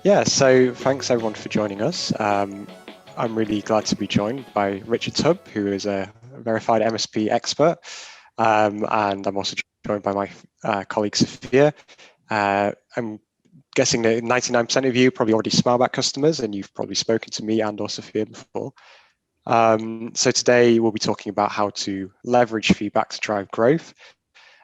Yeah, so thanks everyone for joining us. I'm really glad to be joined by Richard Tubb, who is a verified MSP expert, and I'm also joined by my colleague Sophia. I'm guessing that 99% of you probably already SmileBack customers, and you've probably spoken to me and or Sophia before. So today we'll be talking about how to leverage feedback to drive growth,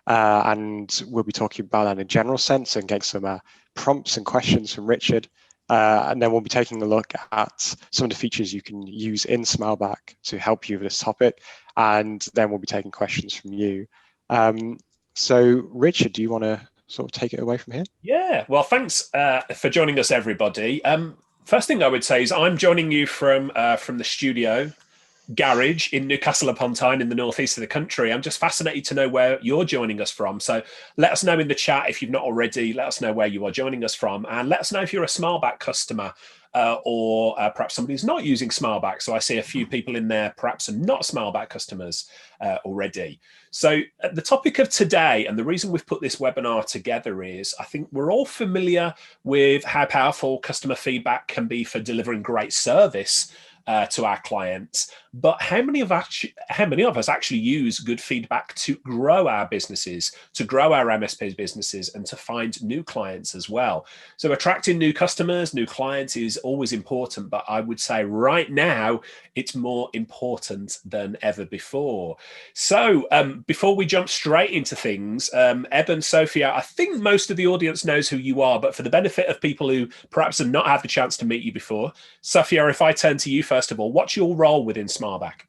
and we'll be talking about that in a general sense and getting some prompts and questions from Richard. And then we'll be taking a look at some of the features you can use in SmileBack to help you with this topic. And then we'll be taking questions from you. So Richard, do you want to sort of take it away from here? Yeah, well, thanks for joining us, everybody. First thing I would say is I'm joining you from the studio garage in Newcastle upon Tyne in the northeast of the country. I'm just fascinated to know where you're joining us from. So let us know in the chat if you've not already. Let us know where you are joining us from, and let us know if you're a SmileBack customer or perhaps somebody who's not using SmileBack. So I see a few people in there perhaps are not SmileBack customers already. So the topic of today, and the reason we've put this webinar together, is I think we're all familiar with how powerful customer feedback can be for delivering great service to our clients, but how many of us actually use good feedback to grow our businesses, to grow our MSP businesses, and to find new clients as well? So attracting new customers, new clients is always important, but I would say right now it's more important than ever before. So before we jump straight into things, Eben, Sophia, I think most of the audience knows who you are, but for the benefit of people who perhaps have not had the chance to meet you before, Sophia, if I turn to you first of all, what's your role within SmileBack?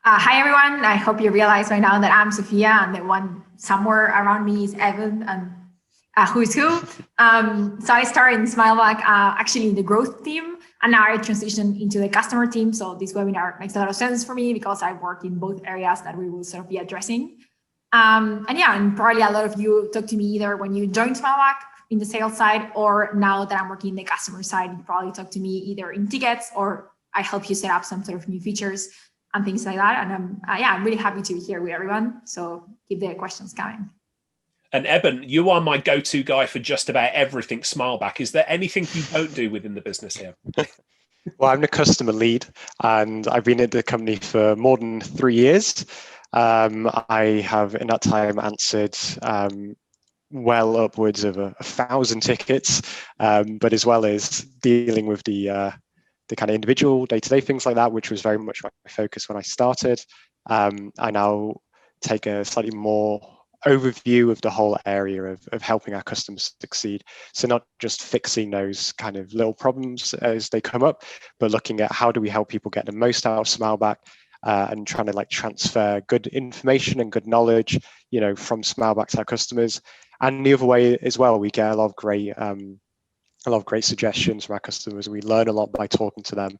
Hi, everyone. I hope you realize by now that I'm Sophia, and the one somewhere around me is Evan, and who's who. So I started in SmileBack actually in the growth team, and now I transitioned into the customer team. So this webinar makes a lot of sense for me because I work in both areas that we will sort of be addressing. And probably a lot of you talk to me either when you joined SmileBack in the sales side, or now that I'm working in the customer side, you probably talk to me either in tickets or I help you set up some sort of new features and things like that. And I'm really happy to be here with everyone. So keep the questions coming. And Eben, you are my go-to guy for just about everything SmileBack. Is there anything you don't do within the business here? Well, I'm the customer lead, and I've been at the company for more than 3 years. I have in that time answered well upwards of 1,000 tickets, but as well as dealing with the kind of individual day-to-day things like that, which was very much my focus when I started. I now take a slightly more overview of the whole area of helping our customers succeed. So not just fixing those kind of little problems as they come up, but looking at how do we help people get the most out of SmileBack, and trying to transfer good information and good knowledge, from SmileBack to our customers. And the other way as well, we get a lot of great suggestions from our customers. We learn a lot by talking to them.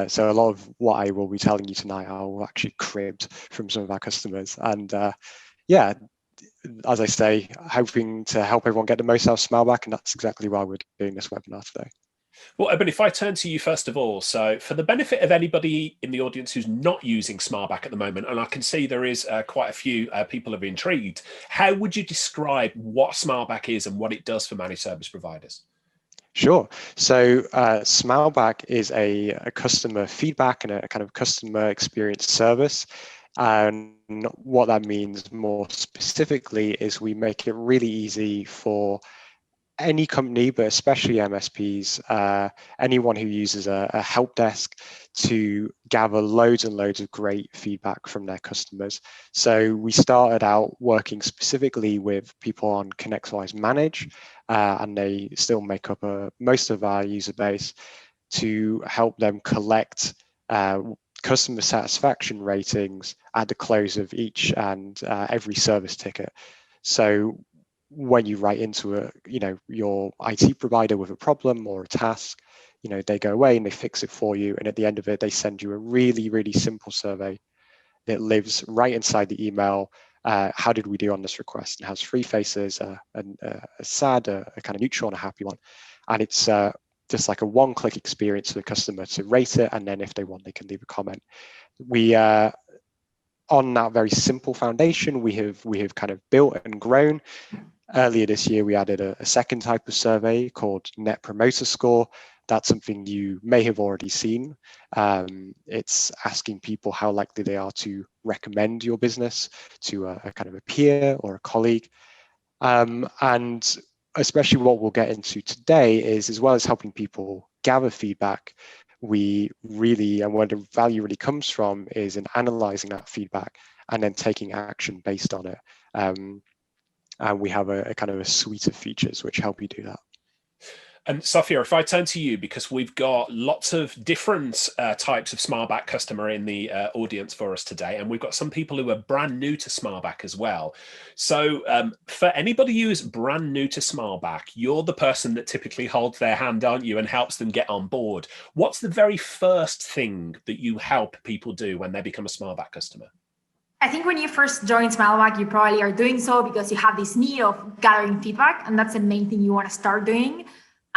So a lot of what I will be telling you tonight, I'll actually cribbed from some of our customers. And as I say, hoping to help everyone get the most out of SmileBack, and that's exactly why we're doing this webinar today. Well, Eben, if I turn to you first of all, so for the benefit of anybody in the audience who's not using SmileBack at the moment, and I can see there is quite a few people who are intrigued, how would you describe what SmileBack is and what it does for managed service providers? Sure. So SmileBack is a customer feedback and a kind of customer experience service. And what that means more specifically is we make it really easy for any company, but especially MSPs, anyone who uses a help desk, to gather loads and loads of great feedback from their customers. So we started out working specifically with people on ConnectWise Manage, and they still make up most of our user base, to help them collect customer satisfaction ratings at the close of each and every service ticket. So when you write into your IT provider with a problem or a task, they go away and they fix it for you, and at the end of it they send you a really, really simple survey that lives right inside the email. How did we do on this request? It has 3 faces, a sad, a kind of neutral, and a happy one, and it's just like a one-click experience for the customer to rate it, and then if they want, they can leave a comment. We on that very simple foundation, we have kind of built and grown earlier this year, we added a second type of survey called Net Promoter Score. That's something you may have already seen. It's asking people how likely they are to recommend your business to a kind of a peer or a colleague. And especially what we'll get into today is, as well as helping people gather feedback, we really, and where the value really comes from, is in analyzing that feedback and then taking action based on it. And we have a kind of a suite of features which help you do that. And Sophia, if I turn to you, because we've got lots of different types of SmileBack customer in the audience for us today, and we've got some people who are brand new to SmileBack as well. So for anybody who is brand new to SmileBack, you're the person that typically holds their hand, aren't you, and helps them get on board. What's the very first thing that you help people do when they become a SmileBack customer? I think when you first join SmileBack, you probably are doing so because you have this need of gathering feedback, and that's the main thing you want to start doing.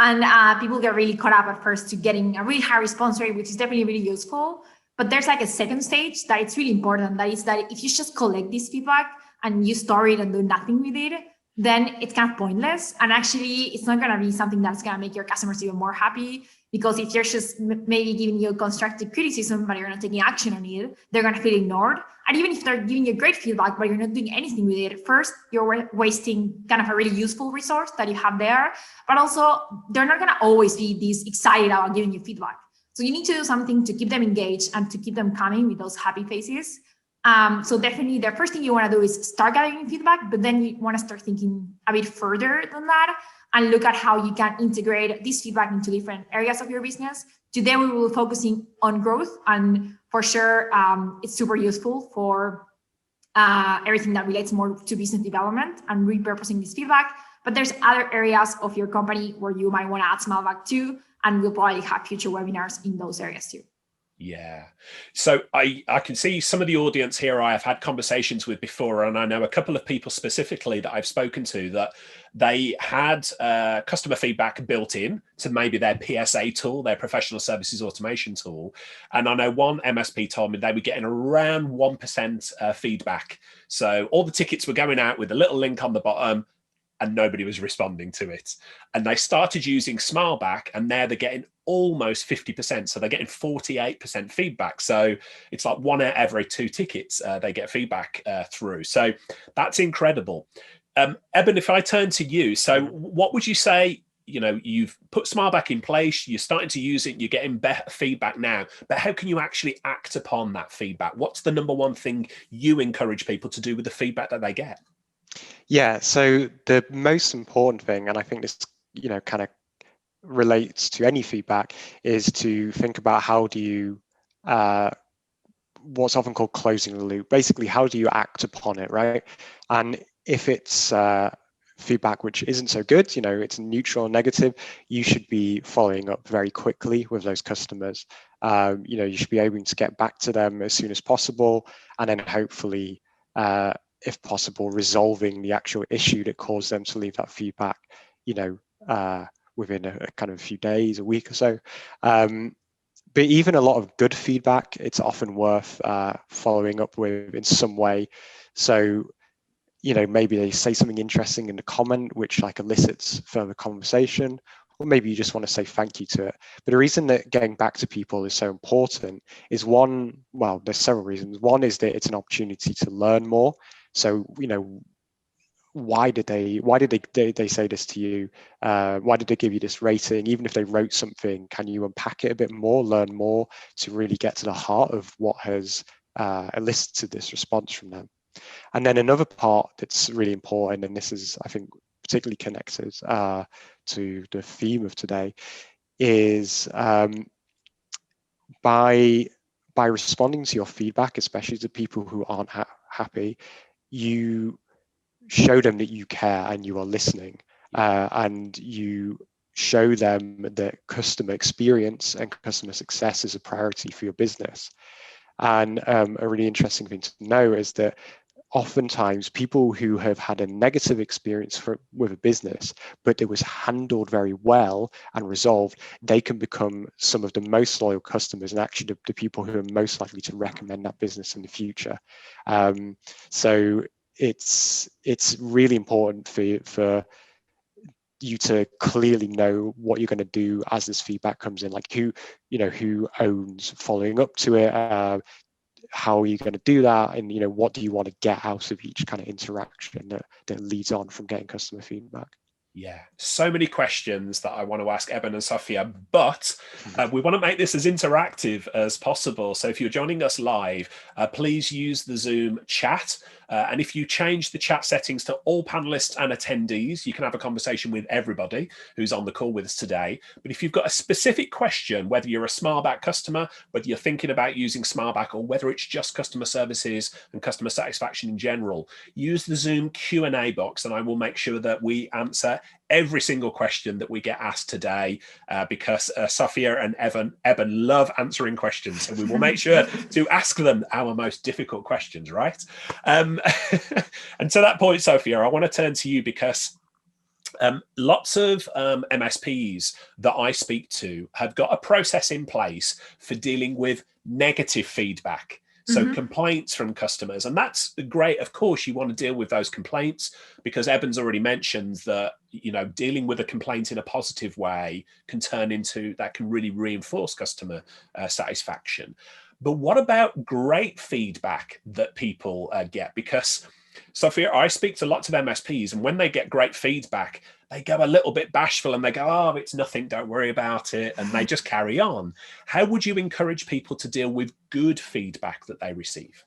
And people get really caught up at first to getting a really high response rate, which is definitely really useful. But there's like a second stage that it's really important. That is that if you just collect this feedback and you store it and do nothing with it, then it's kind of pointless. And actually, it's not going to be something that's going to make your customers even more happy. Because if you're just maybe giving you constructive criticism, but you're not taking action on it, they're going to feel ignored. And even if they're giving you great feedback, but you're not doing anything with it, first, you're wasting kind of a really useful resource that you have there. But also, they're not going to always be this excited about giving you feedback. So you need to do something to keep them engaged and to keep them coming with those happy faces. So definitely the first thing you want to do is start gathering feedback, but then you want to start thinking a bit further than that and look at how you can integrate this feedback into different areas of your business. Today, we will be focusing on growth, and for sure, it's super useful for everything that relates more to business development and repurposing this feedback. But there's other areas of your company where you might want to add SmileBack to, and we'll probably have future webinars in those areas too. Yeah. So I can see some of the audience here I have had conversations with before, and I know a couple of people specifically that I've spoken to that they had customer feedback built in to maybe their PSA tool, their professional services automation tool. And I know one MSP told me they were getting around 1% feedback. So all the tickets were going out with a little link on the bottom, and nobody was responding to it. And they started using SmileBack, and now they're getting almost 50%. So they're getting 48% feedback. So it's like 1 out of every 2 tickets they get feedback through. So that's incredible. Eben, if I turn to you, so what would you say, you know, you've put SmileBack in place, you're starting to use it, you're getting better feedback now, but how can you actually act upon that feedback? What's the number one thing you encourage people to do with the feedback that they get? Yeah, so the most important thing, and I think this, you know, kind of relates to any feedback, is to think about how do you, what's often called closing the loop. Basically, how do you act upon it, right? And if it's feedback which isn't so good, you know, it's neutral or negative, you should be following up very quickly with those customers. You know, you should be able to get back to them as soon as possible, and then hopefully, if possible, resolving the actual issue that caused them to leave that feedback, you know, within a kind of a few days, a week or so. But even a lot of good feedback, it's often worth following up with in some way. So, you know, maybe they say something interesting in the comment, which like elicits further conversation, or maybe you just want to say thank you to it. But the reason that getting back to people is so important is one, well, there's several reasons. One is that it's an opportunity to learn more. So, you know, why did they say this to you? Why did they give you this rating? Even if they wrote something, can you unpack it a bit more, learn more to really get to the heart of what has elicited this response from them? And then another part that's really important, and this is, I think, particularly connected to the theme of today, is by responding to your feedback, especially to people who aren't happy, you show them that you care and you are listening, and you show them that customer experience and customer success is a priority for your business. And a really interesting thing to know is that oftentimes people who have had a negative experience with a business, but it was handled very well and resolved, they can become some of the most loyal customers and actually the people who are most likely to recommend that business in the future. So it's really important for you to clearly know what you're going to do as this feedback comes in, like who owns following up to it, how are you going to do that, and what do you want to get out of each kind of interaction that leads on from getting customer feedback. Yeah, so many questions that I want to ask Eben and Sophia, but we want to make this as interactive as possible. So if you're joining us live, please use the Zoom chat. And if you change the chat settings to all panelists and attendees, you can have a conversation with everybody who's on the call with us today. But if you've got a specific question, whether you're a SmileBack customer, whether you're thinking about using SmileBack, or whether it's just customer services and customer satisfaction in general, use the Zoom Q&A box, and I will make sure that we answer every single question that we get asked today, because Sophia and Eben love answering questions. So we will make sure to ask them our most difficult questions, right? And to that point, Sophia, I want to turn to you, because lots of MSPs that I speak to have got a process in place for dealing with negative feedback. So complaints from customers, and that's great. Of course, you want to deal with those complaints, because Eben's already mentioned that, dealing with a complaint in a positive way can really reinforce customer satisfaction. But what about great feedback that people get? Because, Sophia, I speak to lots of MSPs, and when they get great feedback, they go a little bit bashful and they go, oh, it's nothing, don't worry about it. And they just carry on. How would you encourage people to deal with good feedback that they receive?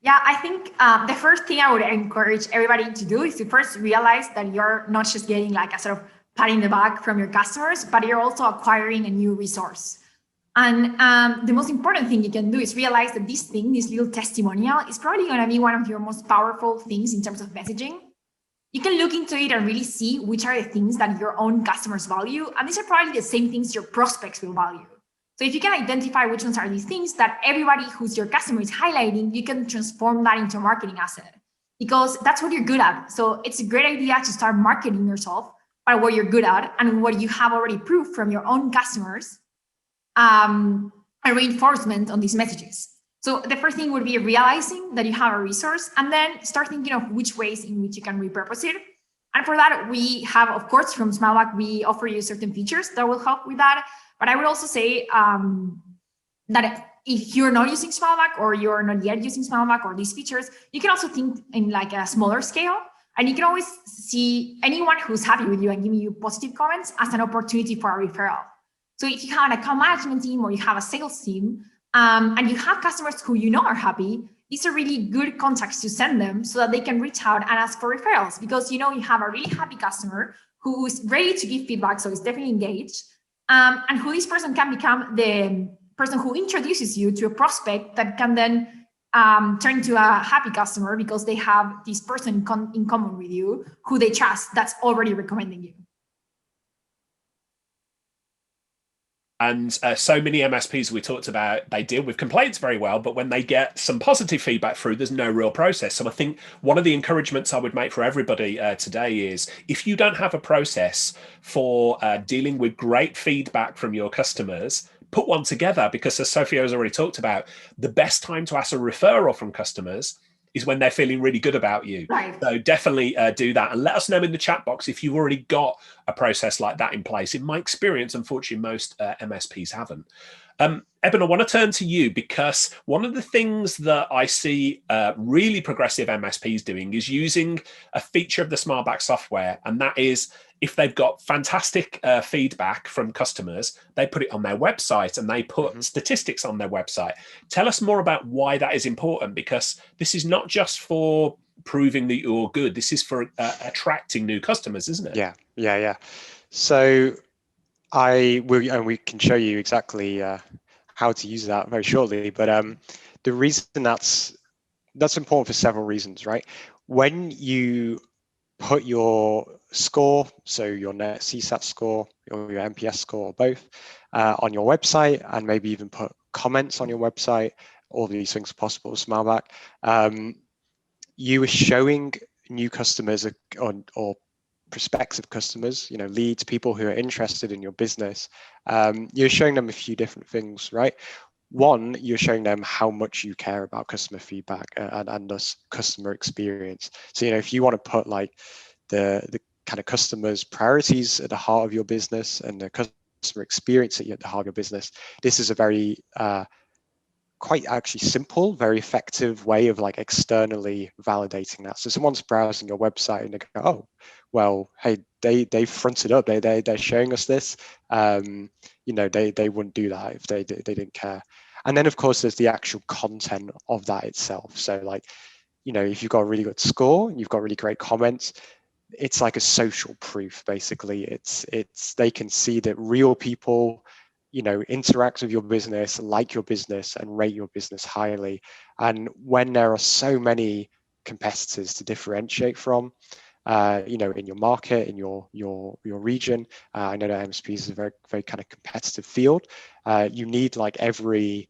Yeah, I think the first thing I would encourage everybody to do is to first realize that you're not just getting like a sort of pat in the back from your customers, but you're also acquiring a new resource. And the most important thing you can do is realize that this little testimonial, is probably going to be one of your most powerful things in terms of messaging. You can look into it and really see which are the things that your own customers value. And these are probably the same things your prospects will value. So if you can identify which ones are these things that everybody who's your customer is highlighting, you can transform that into a marketing asset, because that's what you're good at. So it's a great idea to start marketing yourself by what you're good at and what you have already proved from your own customers, and reinforcement on these messages. So the first thing would be realizing that you have a resource, and then start thinking of which ways in which you can repurpose it. And for that, we have, of course, from SmileBack, we offer you certain features that will help with that. But I would also say that if you're not using SmileBack, or you're not yet using SmileBack or these features, you can also think in like a smaller scale. And you can always see anyone who's happy with you and giving you positive comments as an opportunity for a referral. So if you have an account management team, or you have a sales team, and you have customers who are happy, these are really good contacts to send them so that they can reach out and ask for referrals, because you have a really happy customer who is ready to give feedback, so it's definitely engaged, and who this person can become the person who introduces you to a prospect that can then turn into a happy customer, because they have this person in common with you who they trust that's already recommending you. And so many MSPs we talked about, they deal with complaints very well, but when they get some positive feedback through, there's no real process. So I think one of the encouragements I would make for everybody today is, if you don't have a process for dealing with great feedback from your customers, put one together, because as Sophia has already talked about, the best time to ask a referral from customers is when they're feeling really good about you. Right. So definitely do that, and let us know in the chat box if you've already got a process like that in place. In my experience, unfortunately, most MSPs haven't. Eben, I want to turn to you, because one of the things that I see really progressive MSPs doing is using a feature of the SmileBack software, and that is, if they've got fantastic feedback from customers, they put it on their website, and they put statistics on their website. Tell us more about why that is important, because this is not just for proving that you're good. This is for attracting new customers, isn't it? Yeah. So we can show you exactly how to use that very shortly. But the reason that's important for several reasons, right? When you put your score, so your net CSAT score or your NPS score, or both, on your website, and maybe even put comments on your website, all these things are possible with SmileBack. You are showing new customers or prospective customers, leads, people who are interested in your business. You're showing them a few different things, right? one, you're showing them how much you care about customer feedback and thus customer experience. So, if you want to put like the kind of customers' priorities at the heart of your business and the customer experience at the heart of your business, this is a very quite actually simple, very effective way of like externally validating that. So someone's browsing your website and they go, oh, well, hey, they fronted up, they're showing us this. They wouldn't do that if they didn't care. And then of course there's the actual content of that itself. So like, if you've got a really good score and you've got really great comments, it's like a social proof. Basically, it's they can see that real people interact with your business, like your business, and rate your business highly. And when there are so many competitors to differentiate from, in your market, in your region, I know that MSP is a very, very kind of competitive field. You need like every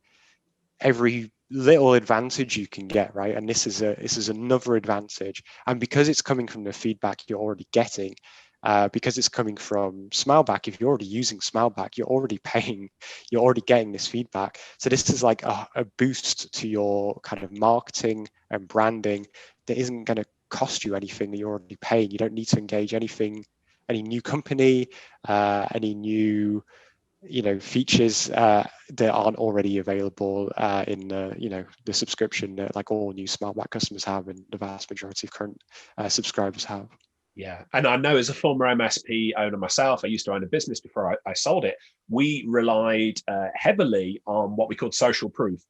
little advantage you can get, right? And this is another advantage. And because it's coming from the feedback you're already getting, because it's coming from SmileBack, if you're already using SmileBack, you're already getting this feedback. So this is like a boost to your kind of marketing and branding that isn't going to cost you anything, that you're already paying. You don't need to engage any new company, any new features that aren't already available in the subscription that like all new SmileBack customers have, and the vast majority of current subscribers have. Yeah, and I know as a former MSP owner myself, I used to own a business before I sold it. We relied heavily on what we called social proof,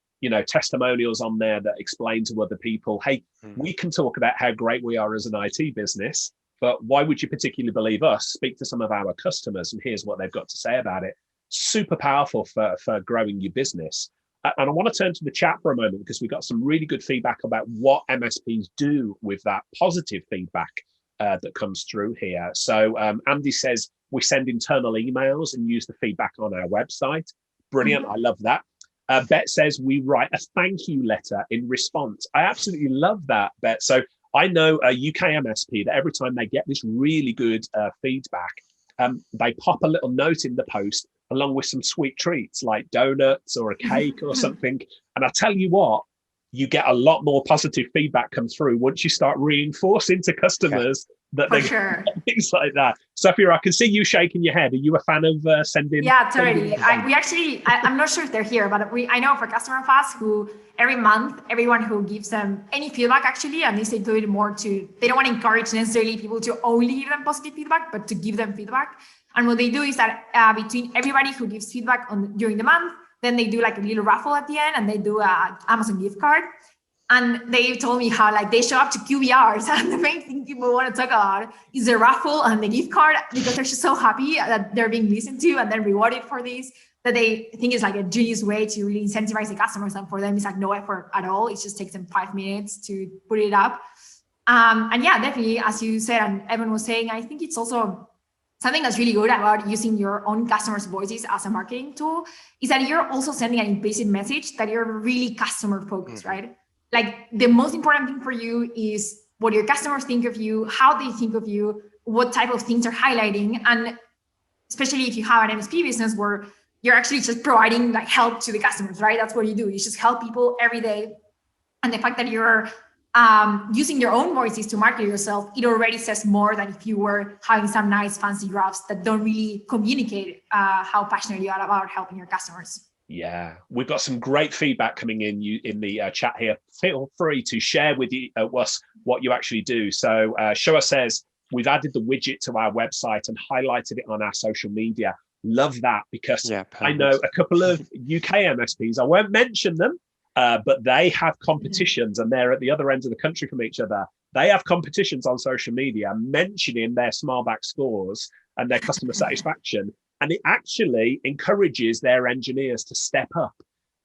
testimonials on there that explain to other people, hey, we can talk about how great we are as an IT business, but why would you particularly believe us? Speak to some of our customers and here's what they've got to say about it. Super powerful for growing your business. And I want to turn to the chat for a moment because we got some really good feedback about what MSPs do with that positive feedback that comes through here. So Andy says we send internal emails and use the feedback on our website. Brilliant. I love that. Bet says we write a thank you letter in response. I absolutely love that, Bet. So I know a UK MSP that every time they get this really good feedback, they pop a little note in the post along with some sweet treats like donuts or a cake or something. And I tell you what, you get a lot more positive feedback come through once you start reinforcing to customers that they get things like that. Sophia, I can see you shaking your head. Are you a fan of sending? Yeah, totally. I'm not sure if they're here, but I know for customer of us who every month, everyone who gives them any feedback actually, and they do it more they don't want to encourage necessarily people to only give them positive feedback, but to give them feedback. And what they do is that between everybody who gives feedback during the month, then they do like a little raffle at the end and they do a Amazon gift card. And they told me how like they show up to QBRs and the main thing people want to talk about is the raffle and the gift card because they're just so happy that they're being listened to and then rewarded for this, that they think it's like a genius way to really incentivize the customers. And for them, it's like no effort at all. It just takes them 5 minutes to put it up. And yeah, definitely, as you said, and Evan was saying, I think it's also something that's really good about using your own customers' voices as a marketing tool is that you're also sending an implicit message that you're really customer focused, right? Like the most important thing for you is what your customers think of you, how they think of you, what type of things are highlighting. And especially if you have an MSP business where you're actually just providing like help to the customers, right? That's what you do. You just help people every day. And the fact that you're using your own voices to market yourself, it already says more than if you were having some nice fancy graphs that don't really communicate how passionate you are about helping your customers. Yeah, we've got some great feedback coming in the chat here. Feel free to share with us what you actually do. So Shoa says, we've added the widget to our website and highlighted it on our social media. Love that because I know a couple of UK MSPs, I won't mention them, but they have competitions and they're at the other ends of the country from each other. They have competitions on social media mentioning their SmileBack scores and their customer satisfaction. And it actually encourages their engineers to step up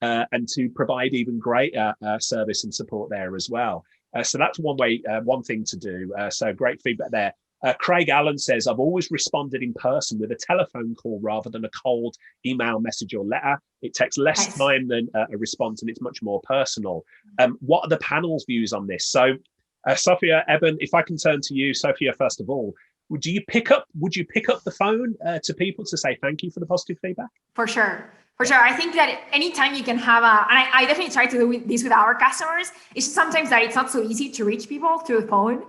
and to provide even greater service and support there as well. So that's one thing to do. So great feedback there. Craig Allen says, I've always responded in person with a telephone call rather than a cold email message or letter. It takes less time than a response and it's much more personal. What are the panel's views on this? So Sophia, Eben, if I can turn to you, Sophia, first of all, would you pick up the phone to people to say thank you for the positive feedback? For sure. For sure. I think that anytime you can have and I definitely try to do this with our customers, it's just sometimes that it's not so easy to reach people through the phone.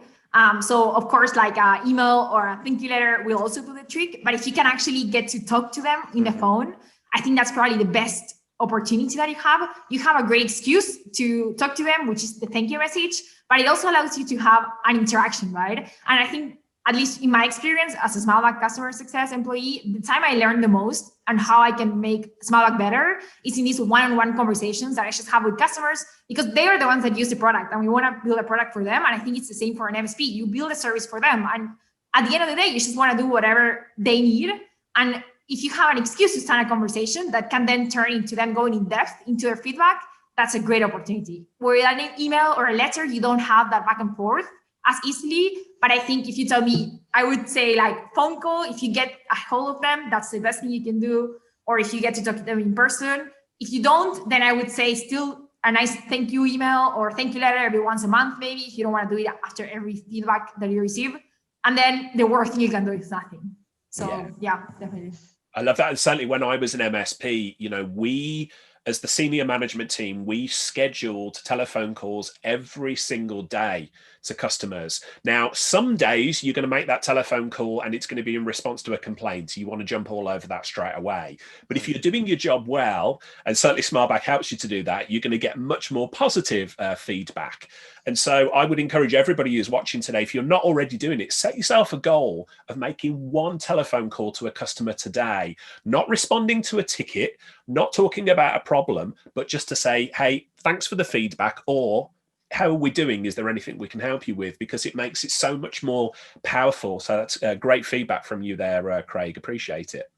So of course, like email or a thank you letter will also do the trick. But if you can actually get to talk to them in the phone, I think that's probably the best opportunity that you have. You have a great excuse to talk to them, which is the thank you message, but it also allows you to have an interaction, right? And I think, at least in my experience as a SmileBack customer success employee, the time I learned the most and how I can make SmileBack better is in these one-on-one conversations that I just have with customers, because they are the ones that use the product and we want to build a product for them. And I think it's the same for an MSP. You build a service for them. And at the end of the day, you just want to do whatever they need. And if you have an excuse to start a conversation that can then turn into them going in depth into their feedback, that's a great opportunity. Where in an email or a letter, you don't have that back and forth as easily. But I think if you tell me, I would say like phone call, if you get a hold of them, that's the best thing you can do. Or if you get to talk to them in person. If you don't, then I would say still a nice thank you email or thank you letter every once a month, maybe, if you don't want to do it after every feedback that you receive. And then the worst thing you can do is nothing. So yeah definitely. I love that. And certainly when I was an MSP, we, as the senior management team, we scheduled telephone calls every single day to customers. Now, some days you're going to make that telephone call and it's going to be in response to a complaint. So you want to jump all over that straight away. But if you're doing your job well, and certainly SmileBack helps you to do that, you're going to get much more positive feedback. And so I would encourage everybody who's watching today, if you're not already doing it, set yourself a goal of making one telephone call to a customer today, not responding to a ticket, not talking about a problem, but just to say, hey, thanks for the feedback, or how are we doing? Is there anything we can help you with? Because it makes it so much more powerful. So that's great feedback from you there, Craig. Appreciate it.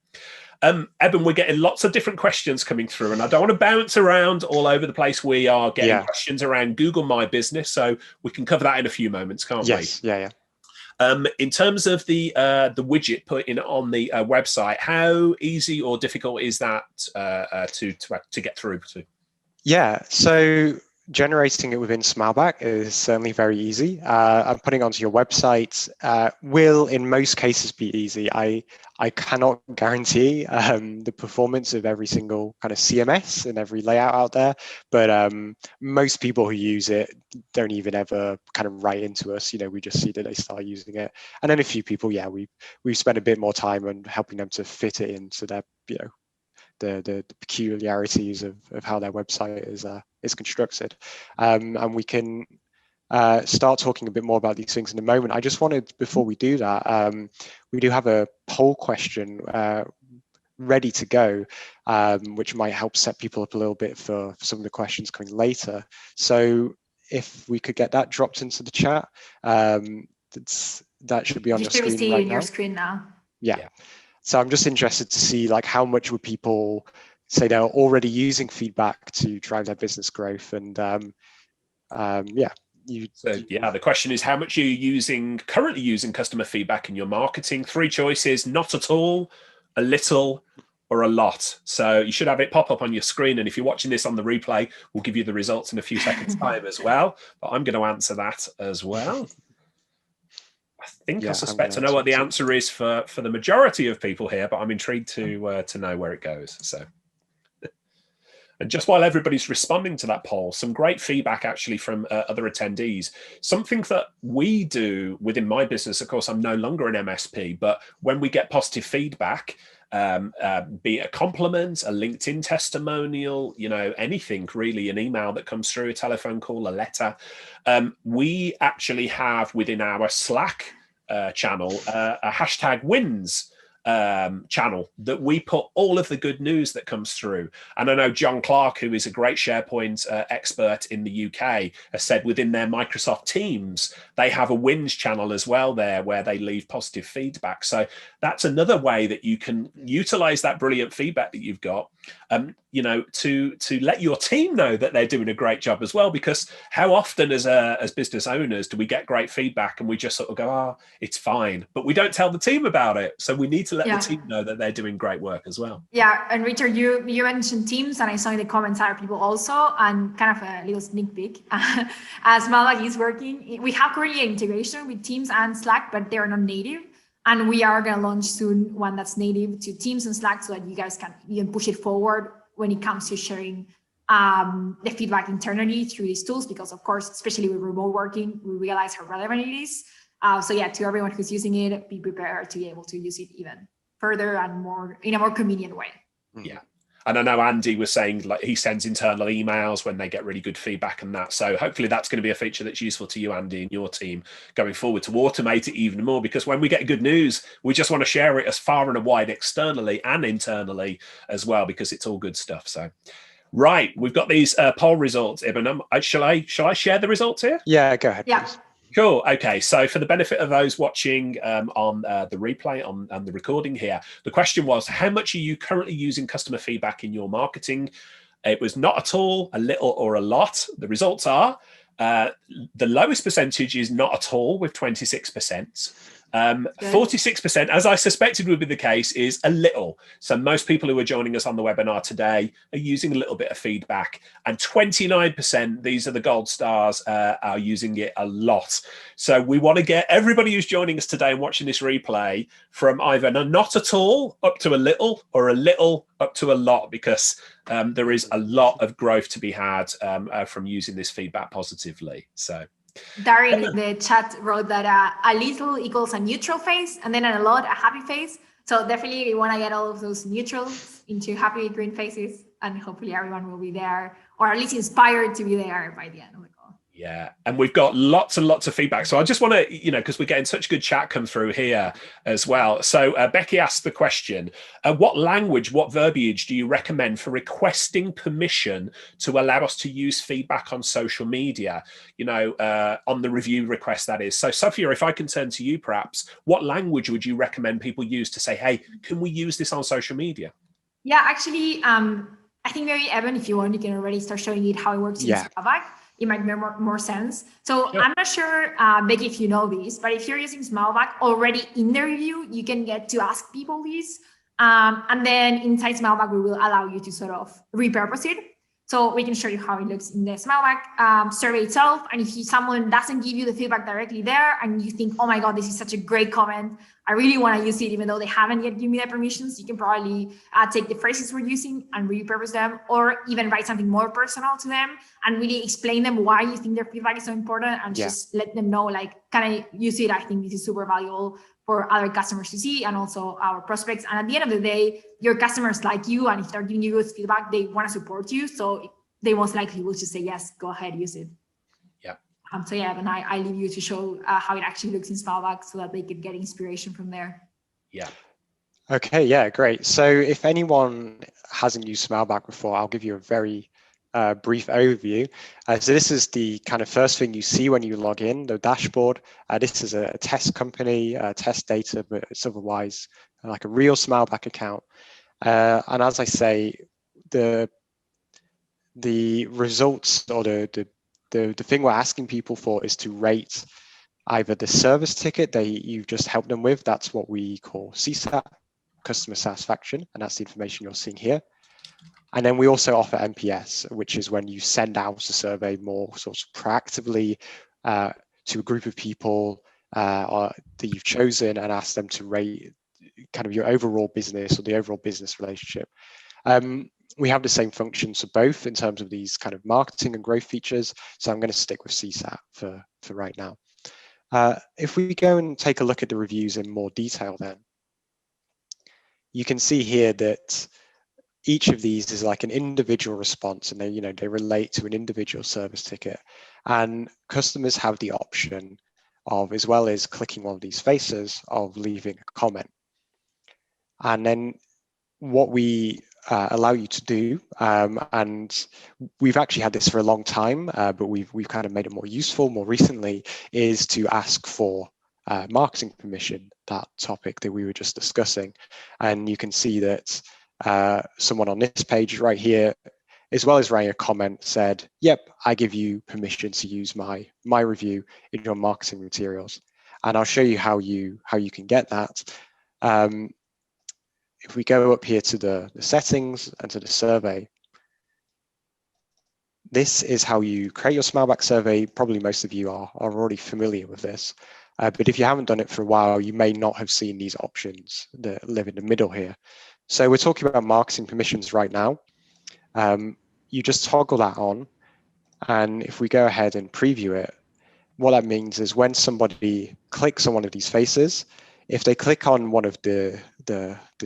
Eben, we're getting lots of different questions coming through, and I don't want to bounce around all over the place. We are getting questions around Google My Business, so we can cover that in a few moments, can't we? Yes, yeah. In terms of the widget put in on the website, how easy or difficult is that to get through to? Yeah, so generating it within SmileBack is certainly very easy. And putting it onto your website will, in most cases, be easy. I cannot guarantee the performance of every single kind of CMS and every layout out there, but most people who use it don't even ever kind of write into us. We just see that they start using it, and then a few people, we've spent a bit more time on helping them to fit it into their, the peculiarities of how their website is constructed, and we can start talking a bit more about these things in a moment. I just wanted, before we do that, we do have a poll question ready to go, which might help set people up a little bit for some of the questions coming later. So if we could get that dropped into the chat, that should be on your screen right now. Your screen now. Yeah. So I'm just interested to see, like, how much would people say they're already using feedback to drive their business growth, and the question is, how much are you currently using customer feedback in your marketing? 3 choices: not at all, a little, or a lot. So you should have it pop up on your screen. And if you're watching this on the replay, we'll give you the results in a few seconds time as well. But I'm going to answer that as well. I suspect I know what the answer is for the majority of people here, but I'm intrigued to know where it goes. So. And just while everybody's responding to that poll, some great feedback actually from other attendees. Something that we do within my business, of course, I'm no longer an MSP, but when we get positive feedback, be it a compliment, a LinkedIn testimonial, anything really, an email that comes through, a telephone call, a letter, we actually have within our Slack channel a hashtag wins channel that we put all of the good news that comes through. And I know John Clark, who is a great SharePoint expert in the UK, has said within their Microsoft Teams, they have a wins channel as well there where they leave positive feedback. So that's another way that you can utilize that brilliant feedback that you've got, to let your team know that they're doing a great job as well. Because how often as business owners do we get great feedback and we just sort of go, it's fine, but we don't tell the team about it. So we need to let the team know that they're doing great work as well. Yeah, and Richard, you mentioned Teams, and I saw in the comments other people also, and kind of a little sneak peek. As SmileBack is working, we have currently integration with Teams and Slack, but they are not native. And we are going to launch soon one that's native to Teams and Slack, so that you guys can push it forward when it comes to sharing the feedback internally through these tools, because of course, especially with remote working, we realize how relevant it is. So yeah, to everyone who's using it, be prepared to be able to use it even further and more in a more convenient way. Yeah. And I know Andy was saying like he sends internal emails when they get really good feedback and that. So hopefully that's going to be a feature that's useful to you, Andy, and your team going forward to automate it even more, because when we get good news, we just want to share it as far and wide externally and internally as well, because it's all good stuff. So, right, we've got these poll results. Ibn, shall I share the results here? Yeah, go ahead. Yeah. Please. Cool. Okay. So for the benefit of those watching on the replay on the recording here, the question was, how much are you currently using customer feedback in your marketing? It was not at all, a little, or a lot. The results are the lowest percentage is not at all with 26%. 46%, as I suspected would be the case, is a little. So most people who are joining us on the webinar today are using a little bit of feedback, and 29%, these are the gold stars, are using it a lot. So we want to get everybody who's joining us today and watching this replay from either not at all up to a little, or a little up to a lot, because there is a lot of growth to be had from using this feedback positively. So Darren in the chat wrote that a little equals a neutral face, and then a lot, a happy face. So definitely we want to get all of those neutrals into happy green faces, and hopefully everyone will be there, or at least inspired to be there by the end of the call. Yeah, and we've got lots and lots of feedback. So I just want to, because we're getting such good chat come through here as well. So Becky asked the question, what language, what verbiage do you recommend for requesting permission to allow us to use feedback on social media, on the review request, that is. So Sophia, if I can turn to you, perhaps, what language would you recommend people use to say, hey, can we use this on social media? Yeah, actually, I think maybe, Evan, if you want, you can already start showing it how it works in SmileBack. It might make more sense. So sure. I'm not sure, Becky, if you know this, but if you're using SmileBack already in the review, you can get to ask people this. And then inside SmileBack, we will allow you to sort of repurpose it. So we can show you how it looks in the SmileBack survey itself. And if someone doesn't give you the feedback directly there, and you think, oh my God, this is such a great comment, I really want to use it, even though they haven't yet given me their permissions, you can probably take the phrases we're using and repurpose them, or even write something more personal to them and really explain them why you think their feedback is so important, and just let them know, like, can I use it? I think this is super valuable for other customers to see, and also our prospects. And at the end of the day, your customers like you, and if they're giving you good feedback, they want to support you. So they most likely will just say, yes, go ahead, use it. Yeah. So yeah, and I leave you to show how it actually looks in SmileBack so that they could get inspiration from there. Yeah. Okay, yeah, great. So if anyone hasn't used SmileBack before, I'll give you a very brief overview. So this is the kind of first thing you see when you log in, the dashboard. This is a test company, test data, but it's otherwise like a real SmileBack account. And as I say, the results, or the thing we're asking people for, is to rate either the service ticket you've just helped them with. That's what we call CSAT, customer satisfaction, and that's the information you're seeing here. And then we also offer NPS, which is when you send out a survey more sort of proactively to a group of people that you've chosen, and ask them to rate kind of your overall business or the overall business relationship. We have the same functions for both in terms of these kind of marketing and growth features. So I'm going to stick with CSAT for right now. If we go and take a look at the reviews in more detail, then you can see here that each of these is like an individual response, and they relate to an individual service ticket. And customers have the option of, as well as clicking one of these faces, of leaving a comment. And then what we allow you to do, and we've actually had this for a long time, but we've kind of made it more useful more recently, is to ask for marketing permission, that topic that we were just discussing. And you can see that someone on this page right here, as well as writing a comment, said, yep, I give you permission to use my review in your marketing materials. And I'll show you how you can get that. If we go up here to the settings and to the survey, this is how you create your SmileBack survey. Probably most of you are already familiar with this, but if you haven't done it for a while, you may not have seen these options that live in the middle here. So we're talking about marketing permissions right now. You just toggle that on. And if we go ahead and preview it, what that means is when somebody clicks on one of these faces, if they click on one of the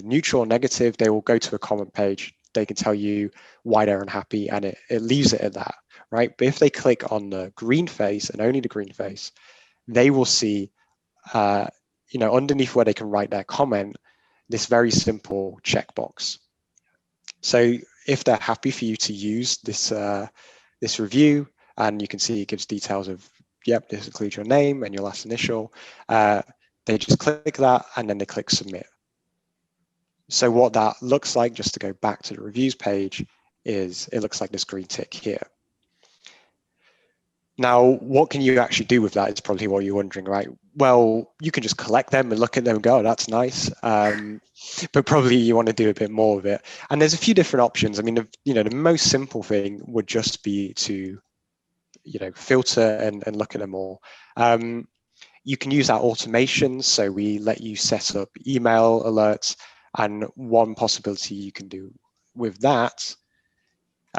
neutral or negative, they will go to a comment page. They can tell you why they're unhappy, and it leaves it at that, right? But if they click on the green face and only the green face, they will see, underneath where they can write their comment, this very simple checkbox. So if they're happy for you to use this review, and you can see it gives details of, yep, this includes your name and your last initial, they just click that and then they click submit. So what that looks like, just to go back to the reviews page, is it looks like this green tick here. Now, what can you actually do with that is probably what you're wondering, right? Well, you can just collect them and look at them and go, oh, that's nice. But probably you want to do a bit more of it. And there's a few different options. I mean, the most simple thing would just be to, filter and look at them all. You can use our automations. So we let you set up email alerts. And one possibility you can do with that,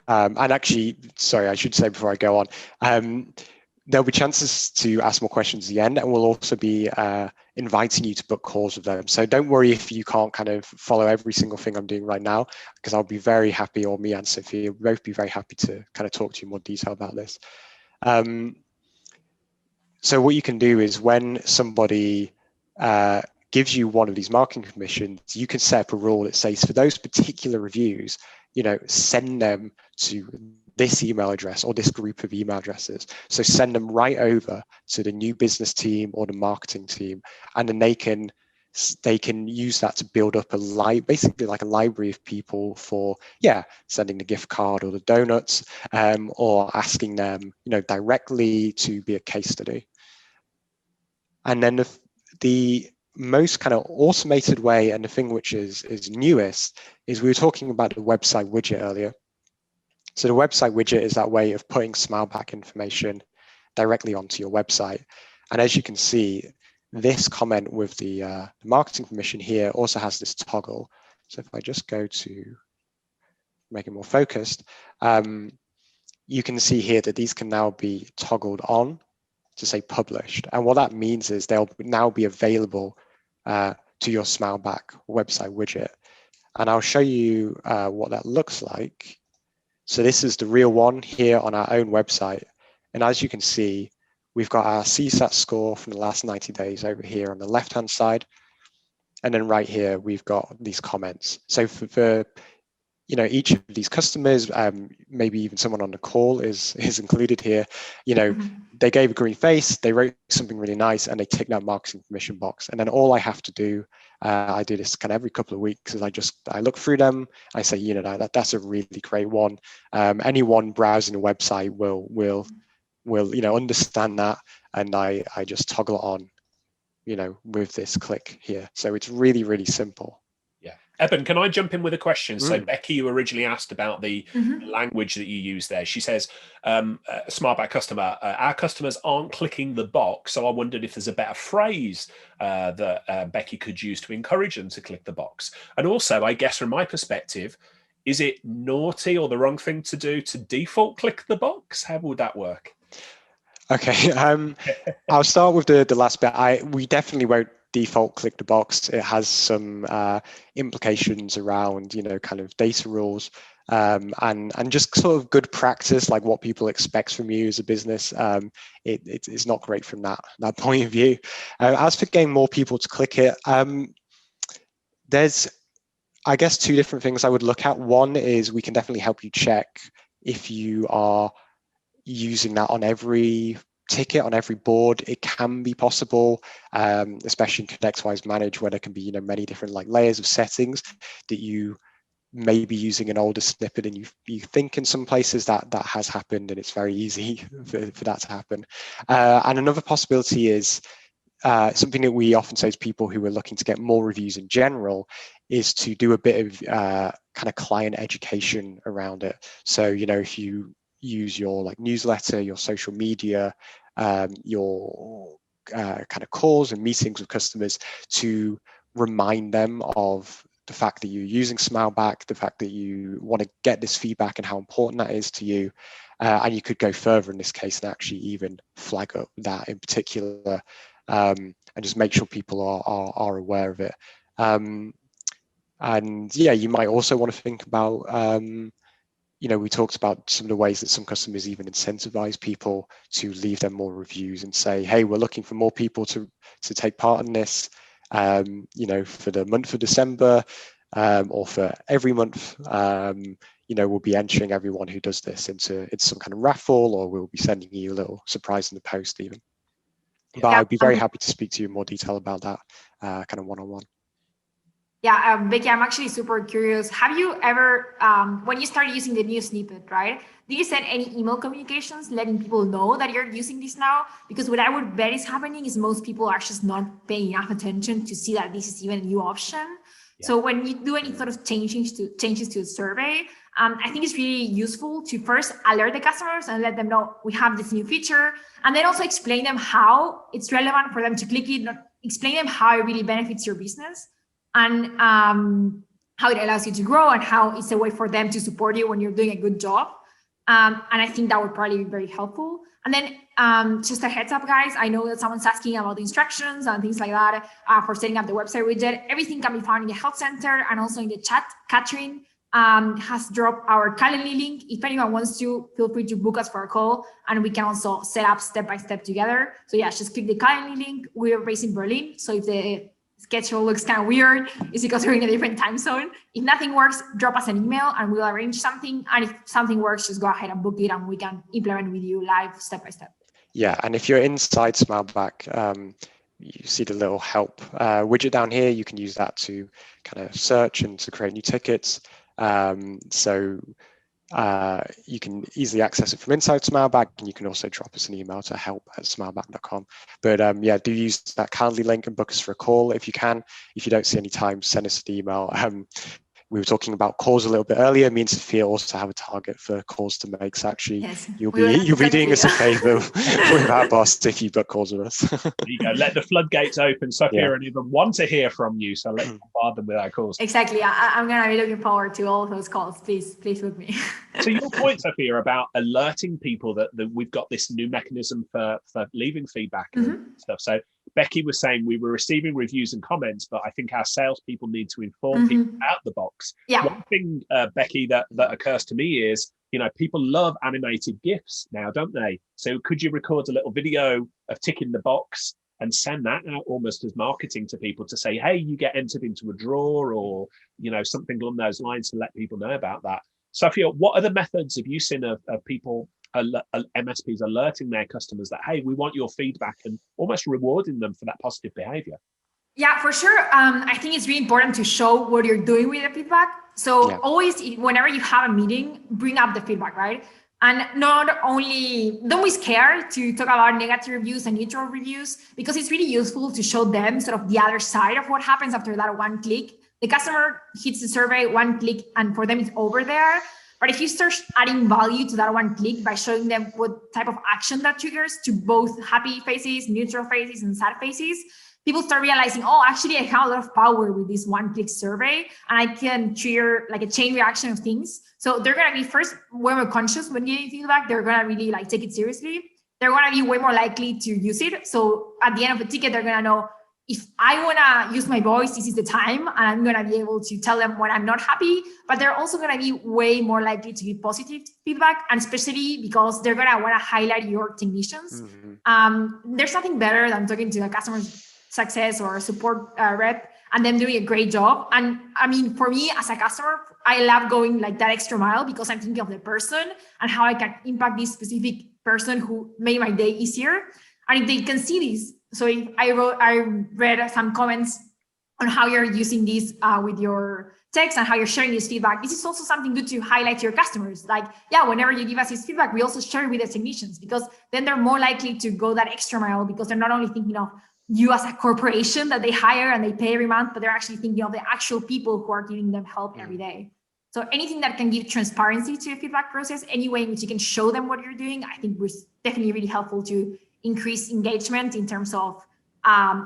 and actually, sorry, I should say before I go on, there'll be chances to ask more questions at the end, and we'll also be inviting you to book calls with them. So don't worry if you can't kind of follow every single thing I'm doing right now, because I'll be very happy, or me and Sophia will both be very happy to kind of talk to you in more detail about this. So what you can do is when somebody gives you one of these marketing permissions, you can set up a rule that says for those particular reviews, send them to this email address or this group of email addresses. So send them right over to the new business team or the marketing team, and then they can use that to build up basically like a library of people for, sending the gift card or the donuts, or asking them, directly to be a case study. And then the most kind of automated way, and the thing which is newest, is we were talking about the website widget earlier. So the website widget is that way of putting SmileBack information directly onto your website. And as you can see, this comment with the marketing permission here also has this toggle. So if I just go to make it more focused, you can see here that these can now be toggled on to say published. And what that means is they'll now be available to your SmileBack website widget. And I'll show you what that looks like. So this is the real one here on our own website. And as you can see, we've got our CSAT score from the last 90 days over here on the left-hand side. And then right here, we've got these comments. So for each of these customers, maybe even someone on the call is included here. They gave a green face, they wrote something really nice, and they ticked that marketing permission box. And then all I have to do, I do this kind of every couple of weeks, is I look through them. I say, that's a really great one. Anyone browsing the website will understand that, and I just toggle it on, with this click here. So it's really, really simple. Yeah. Eben, can I jump in with a question? So Becky, you originally asked about the language that you use there. She says, SmileBack customer, our customers aren't clicking the box. So I wondered if there's a better phrase that Becky could use to encourage them to click the box. And also, I guess from my perspective, is it naughty or the wrong thing to do to default click the box? How would that work? Okay, I'll start with the last bit. We definitely won't default click the box. It has some implications around, kind of data rules, and just sort of good practice, like what people expect from you as a business. It's not great from that point of view. As for getting more people to click it, there's, I guess, two different things I would look at. One is we can definitely help you check if you are using that on every ticket, on every board. It can be possible, especially in ConnectWise Manage, where there can be many different layers of settings that you may be using an older snippet, and you think in some places that has happened, and it's very easy for that to happen. And another possibility is something that we often say to people who are looking to get more reviews in general, is to do a bit of kind of client education around it. So if you use your newsletter, your social media, your kind of calls and meetings with customers, to remind them of the fact that you're using SmileBack, the fact that you want to get this feedback and how important that is to you. And you could go further in this case and actually even flag up that in particular, and just make sure people are aware of it. And yeah, you might also want to think about, we talked about some of the ways that some customers even incentivize people to leave them more reviews and say, hey, we're looking for more people to take part in this, for the month of December, or for every month, we'll be entering everyone who does this into some kind of raffle, or we'll be sending you a little surprise in the post even. But I'd be very happy to speak to you in more detail about that kind of one-on-one. Yeah, Becky, I'm actually super curious. Have you ever, when you started using the new snippet, right? Did you send any email communications letting people know that you're using this now? Because what I would bet is happening is most people are just not paying enough attention to see that this is even a new option. Yeah. So when you do any sort of changes to the survey, I think it's really useful to first alert the customers and let them know we have this new feature, and then also explain them how it's relevant for them to click it, explain them how it really benefits your business, and how it allows you to grow, and how it's a way for them to support you when you're doing a good job. And I think that would probably be very helpful. And then just a heads up, guys, I know that someone's asking about the instructions and things like that for setting up the website widget. Everything can be found in the help center and also in the chat. Catherine has dropped our Calendly link. If anyone wants to, feel free to book us for a call, and we can also set up step-by-step together. So yeah, just click the Calendly link. We're based in Berlin, so if the schedule looks kind of weird, it's because we're in a different time zone. If nothing works, drop us an email and we'll arrange something. And if something works, just go ahead and book it and we can implement with you live step by step. Yeah, and if you're inside SmileBack, you see the little help widget down here. You can use that to kind of search and to create new tickets. You can easily access it from inside SmileBack, and you can also drop us an email to help@smileback.com. But yeah, do use that Calendly link and book us for a call if you can. If you don't see any time, send us an email. We were talking about calls a little bit earlier. Me and Sophia also have a target for calls to make. So actually, yes, you'll be doing us a favor with our boss if you book calls with us. There you go. Let the floodgates open. Sophia and even want to hear from you. So let's bombard them with our calls. Exactly. I'm going to be looking forward to all of those calls. Please book me. So your point, Sophia, about alerting people that we've got this new mechanism for leaving feedback and stuff. So Becky was saying we were receiving reviews and comments, but I think our salespeople need to inform people out the box. Yeah. One thing, Becky, that occurs to me is, people love animated GIFs now, don't they? So could you record a little video of ticking the box and send that out almost as marketing to people to say, hey, you get entered into a draw, or, something along those lines to let people know about that. Sophia, what other methods have you seen of people, MSPs alerting their customers that, hey, we want your feedback, and almost rewarding them for that positive behavior? Yeah, for sure. I think it's really important to show what you're doing with the feedback. So always, whenever you have a meeting, bring up the feedback, right? And don't be scared to talk about negative reviews and neutral reviews, because it's really useful to show them sort of the other side of what happens after that one click. The customer hits the survey, one click, and for them it's over there. But if you start adding value to that one click by showing them what type of action that triggers to both happy faces, neutral faces, and sad faces, people start realizing, oh, actually I have a lot of power with this one click survey, and I can trigger like a chain reaction of things. So they're going to be first way more conscious when getting feedback. They're going to really take it seriously. They're going to be way more likely to use it. So at the end of the ticket, they're going to know, if I want to use my voice, this is the time, and I'm going to be able to tell them when I'm not happy. But they're also going to be way more likely to give positive feedback, and especially because they're going to want to highlight your technicians. There's nothing better than talking to a customer success or a support rep and them doing a great job. And I mean, for me as a customer, I love going that extra mile, because I'm thinking of the person and how I can impact this specific person who made my day easier. And if they can see this, so if I read some comments on how you're using this with your text and how you're sharing this feedback. This is also something good to highlight to your customers. Whenever you give us this feedback, we also share it with the technicians, because then they're more likely to go that extra mile, because they're not only thinking of you as a corporation that they hire and they pay every month, but they're actually thinking of the actual people who are giving them help every day. So anything that can give transparency to the feedback process, any way in which you can show them what you're doing, I think was definitely really helpful to increase engagement in terms of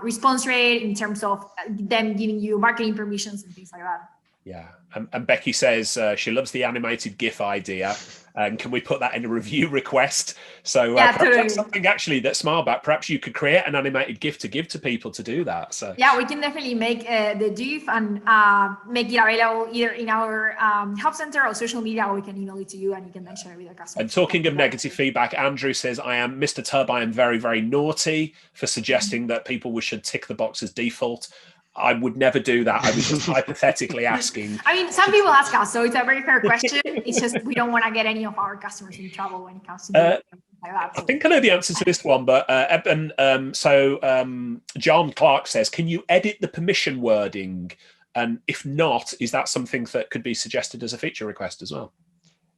response rate, in terms of them giving you marketing permissions and things like that. Yeah, and Becky says she loves the animated GIF idea, and can we put that in a review request? So yeah, perhaps totally. that's something actually that SmileBack, perhaps you could create an animated GIF to give to people to do that. So yeah, we can definitely make the GIF and make it available either in our help center or social media, or we can email it to you and you can then share it with the customers. And talking of negative feedback, Andrew says, I am Mr. Tubb, I am very, very naughty for suggesting that people should tick the box as default. I would never do that. I was just hypothetically asking. I mean, some people ask us, so it's a very fair question. It's just we don't want to get any of our customers in trouble when it comes to like that. So. I think I know the answer to this one, but John Clark says, can you edit the permission wording? And if not, is that something that could be suggested as a feature request as well?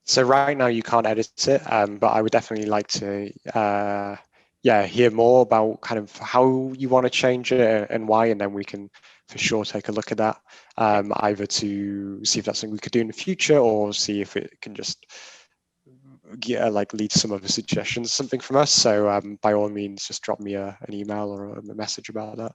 So right now you can't edit it, but I would definitely like to hear more about kind of how you want to change it and why, and then we can for sure take a look at that, either to see if that's something we could do in the future or see if it can just lead to some other suggestions, something from us. So by all means, just drop me an email or a message about that.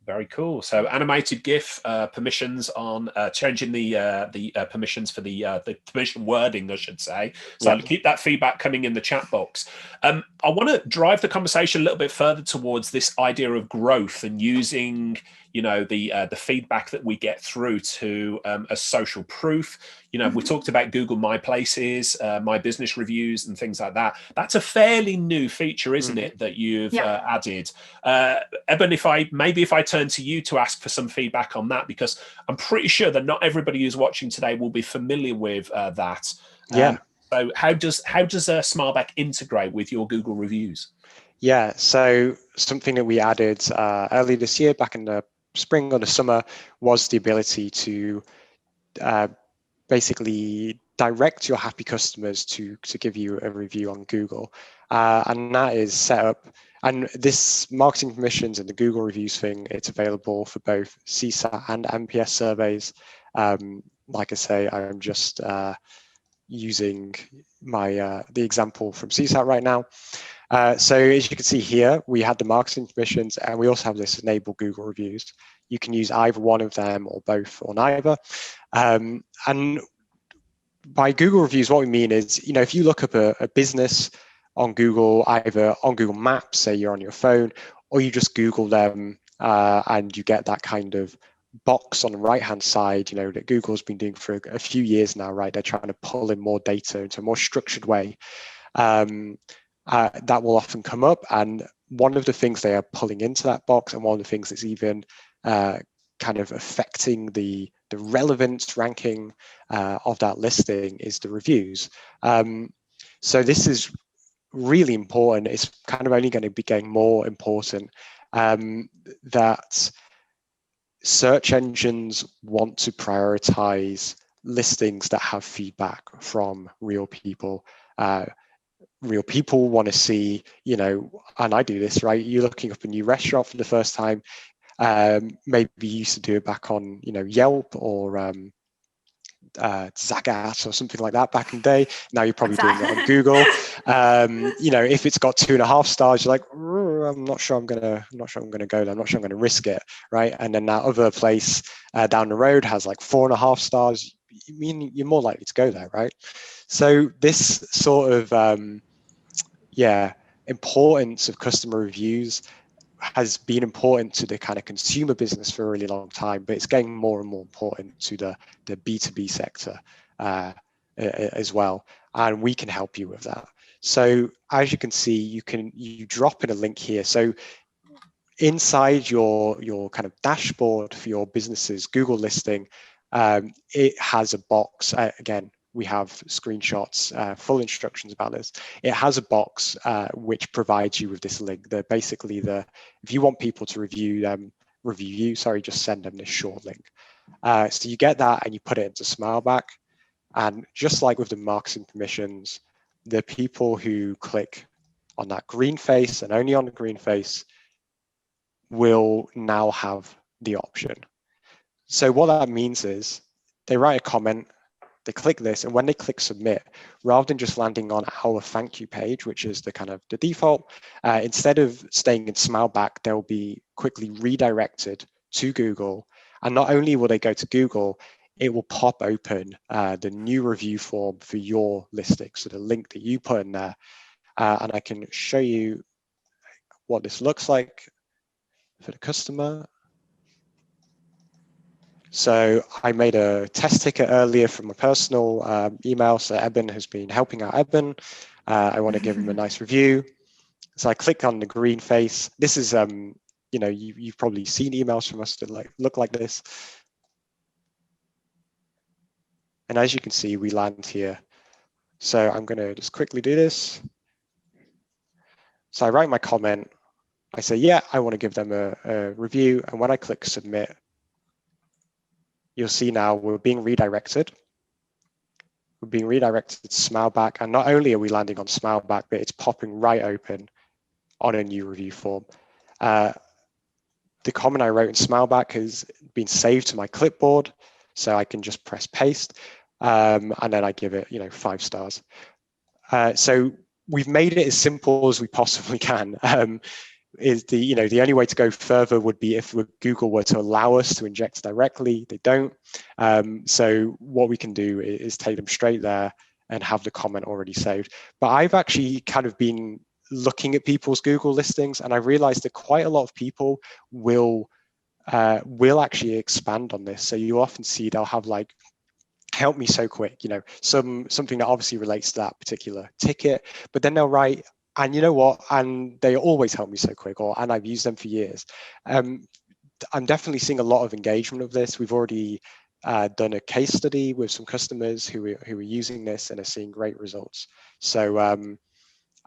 Very cool. So animated GIF permissions on changing the permissions for the permission wording, I should say. So yeah. Keep that feedback coming in the chat box. I want to drive the conversation a little bit further towards this idea of growth and using, the feedback that we get through to as social proof. We talked about Google My Places, My Business Reviews, and things like that. That's a fairly new feature, isn't it, that you've added? Eben, if I turn to you to ask for some feedback on that, because I'm pretty sure that not everybody who's watching today will be familiar with that. So how does SmileBack integrate with your Google reviews? Yeah, so something that we added early this year, back in the spring or the summer, was the ability to basically direct your happy customers to give you a review on Google. And that is set up. And this marketing permissions and the Google reviews thing, it's available for both CSAT and NPS surveys. Like I say, I'm just using the example from CSAT right now. So as you can see here, we had the marketing permissions and we also have this enable Google reviews. You can use either one of them or both or neither. And by Google reviews, what we mean is, if you look up a business on Google, either on Google Maps, say you're on your phone, or you just Google them and you get that kind of box on the right-hand side, that Google's been doing for a few years now, right? They're trying to pull in more data into a more structured way. That will often come up, and one of the things they are pulling into that box, and one of the things that's even kind of affecting the relevance ranking of that listing is the reviews. So this is really important. It's kind of only going to be getting more important, that search engines want to prioritize listings that have feedback from real people. Real people want to see, and I do this, right? You're looking up a new restaurant for the first time. Maybe you used to do it back on, Yelp or Zagat or something like that back in the day. Now you're probably doing it on Google. If it's got 2.5 stars, you're like, I'm not sure I'm gonna go there. I'm not sure I'm gonna risk it, right? And then that other place down the road has like 4.5 stars. You mean you're more likely to go there, right? So this sort of importance of customer reviews has been important to the kind of consumer business for a really long time, but it's getting more and more important to the B2B sector as well. And we can help you with that. So as you can see, you drop in a link here. So inside your kind of dashboard for your business's Google listing, it has a box. Again, we have screenshots, full instructions about this. It has a box which provides you with this link. If you want people to review you, just send them this short link. So you get that and you put it into SmileBack. And just like with the marketing permissions, the people who click on that green face and only on the green face will now have the option. So what that means is they write a comment, they click this, and when they click submit, rather than just landing on our thank you page, which is the kind of the default, instead of staying in SmileBack, they'll be quickly redirected to Google. And not only will they go to Google, it will pop open the new review form for your listing, so the link that you put in there. And I can show you what this looks like for the customer. So I made a test ticket earlier from my personal email. So Eben has been helping out Eben. I want to give him a nice review. So I click on the green face. This is, you know, you've probably seen emails from us that look like this. And as you can see, we land here. So I'm going to just quickly do this. So I write my comment. I say, yeah, I want to give them a review. And when I click submit, you'll see now we're being redirected. We're being redirected to SmileBack. And not only are we landing on SmileBack, but it's popping right open on a new review form. The comment I wrote in SmileBack has been saved to my clipboard. So I can just press paste. And then I give it, you know, 5 stars. So we've made it as simple as we possibly can. Is the only way to go further would be if Google were to allow us to inject directly. They don't. So what we can do is take them straight there and have the comment already saved. But I've actually kind of been looking at people's Google listings, and I realized that quite a lot of people will actually expand on this. So you often see they'll have like, help me so quick, you know, something that obviously relates to that particular ticket, but then they'll write, and you know what, and they always help me so quick, and I've used them for years. I'm definitely seeing a lot of engagement of this. We've already done a case study with some customers who are using this and are seeing great results. So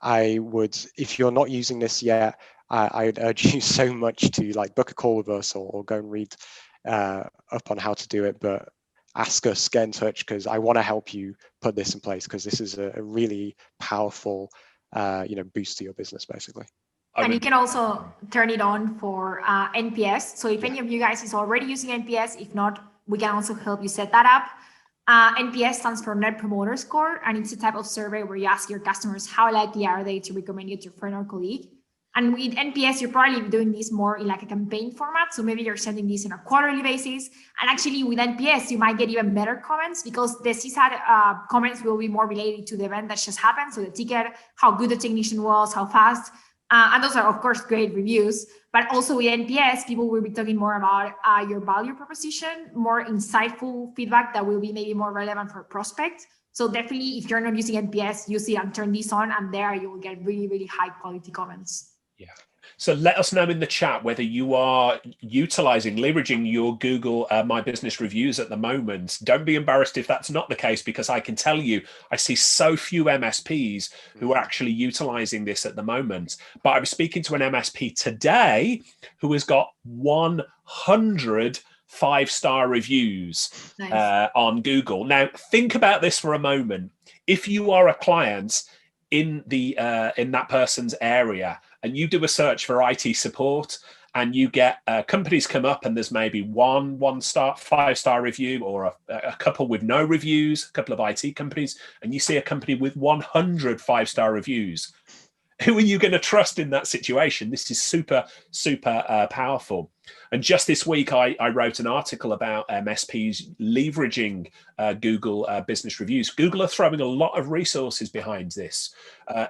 I would, if you're not using this yet, I'd urge you so much to like book a call with us or go and read up on how to do it. But ask us, get in touch, because I want to help you put this in place, because this is a really powerful boost to your business, basically. And you can also turn it on for NPS. So if any of you guys is already using NPS, if not, we can also help you set that up. NPS stands for Net Promoter Score, and it's a type of survey where you ask your customers how likely are they to recommend you to a friend or colleague. And with NPS, you're probably doing this more in like a campaign format. So maybe you're sending this on a quarterly basis. And actually with NPS, you might get even better comments, because the CSAT comments will be more related to the event that just happened. So the ticket, how good the technician was, how fast. And those are, of course, great reviews. But also with NPS, people will be talking more about your value proposition, more insightful feedback that will be maybe more relevant for a prospect. So definitely, if you're not using NPS, use it and turn this on, and there you will get really, really high quality comments. Yeah. So let us know in the chat whether you are leveraging your Google My Business reviews at the moment. Don't be embarrassed if that's not the case, because I can tell you, I see so few MSPs who are actually utilizing this at the moment. But I was speaking to an MSP today who has got 100 5-star reviews on Google. Now, think about this for a moment. If you are a client in that person's area, and you do a search for IT support, and you get companies come up, and there's maybe one 5-star review, or a couple with no reviews, a couple of IT companies, and you see a company with 100 5-star reviews. Who are you going to trust in that situation? This is super, super powerful. And just this week, I wrote an article about MSPs leveraging Google business reviews. Google are throwing a lot of resources behind this.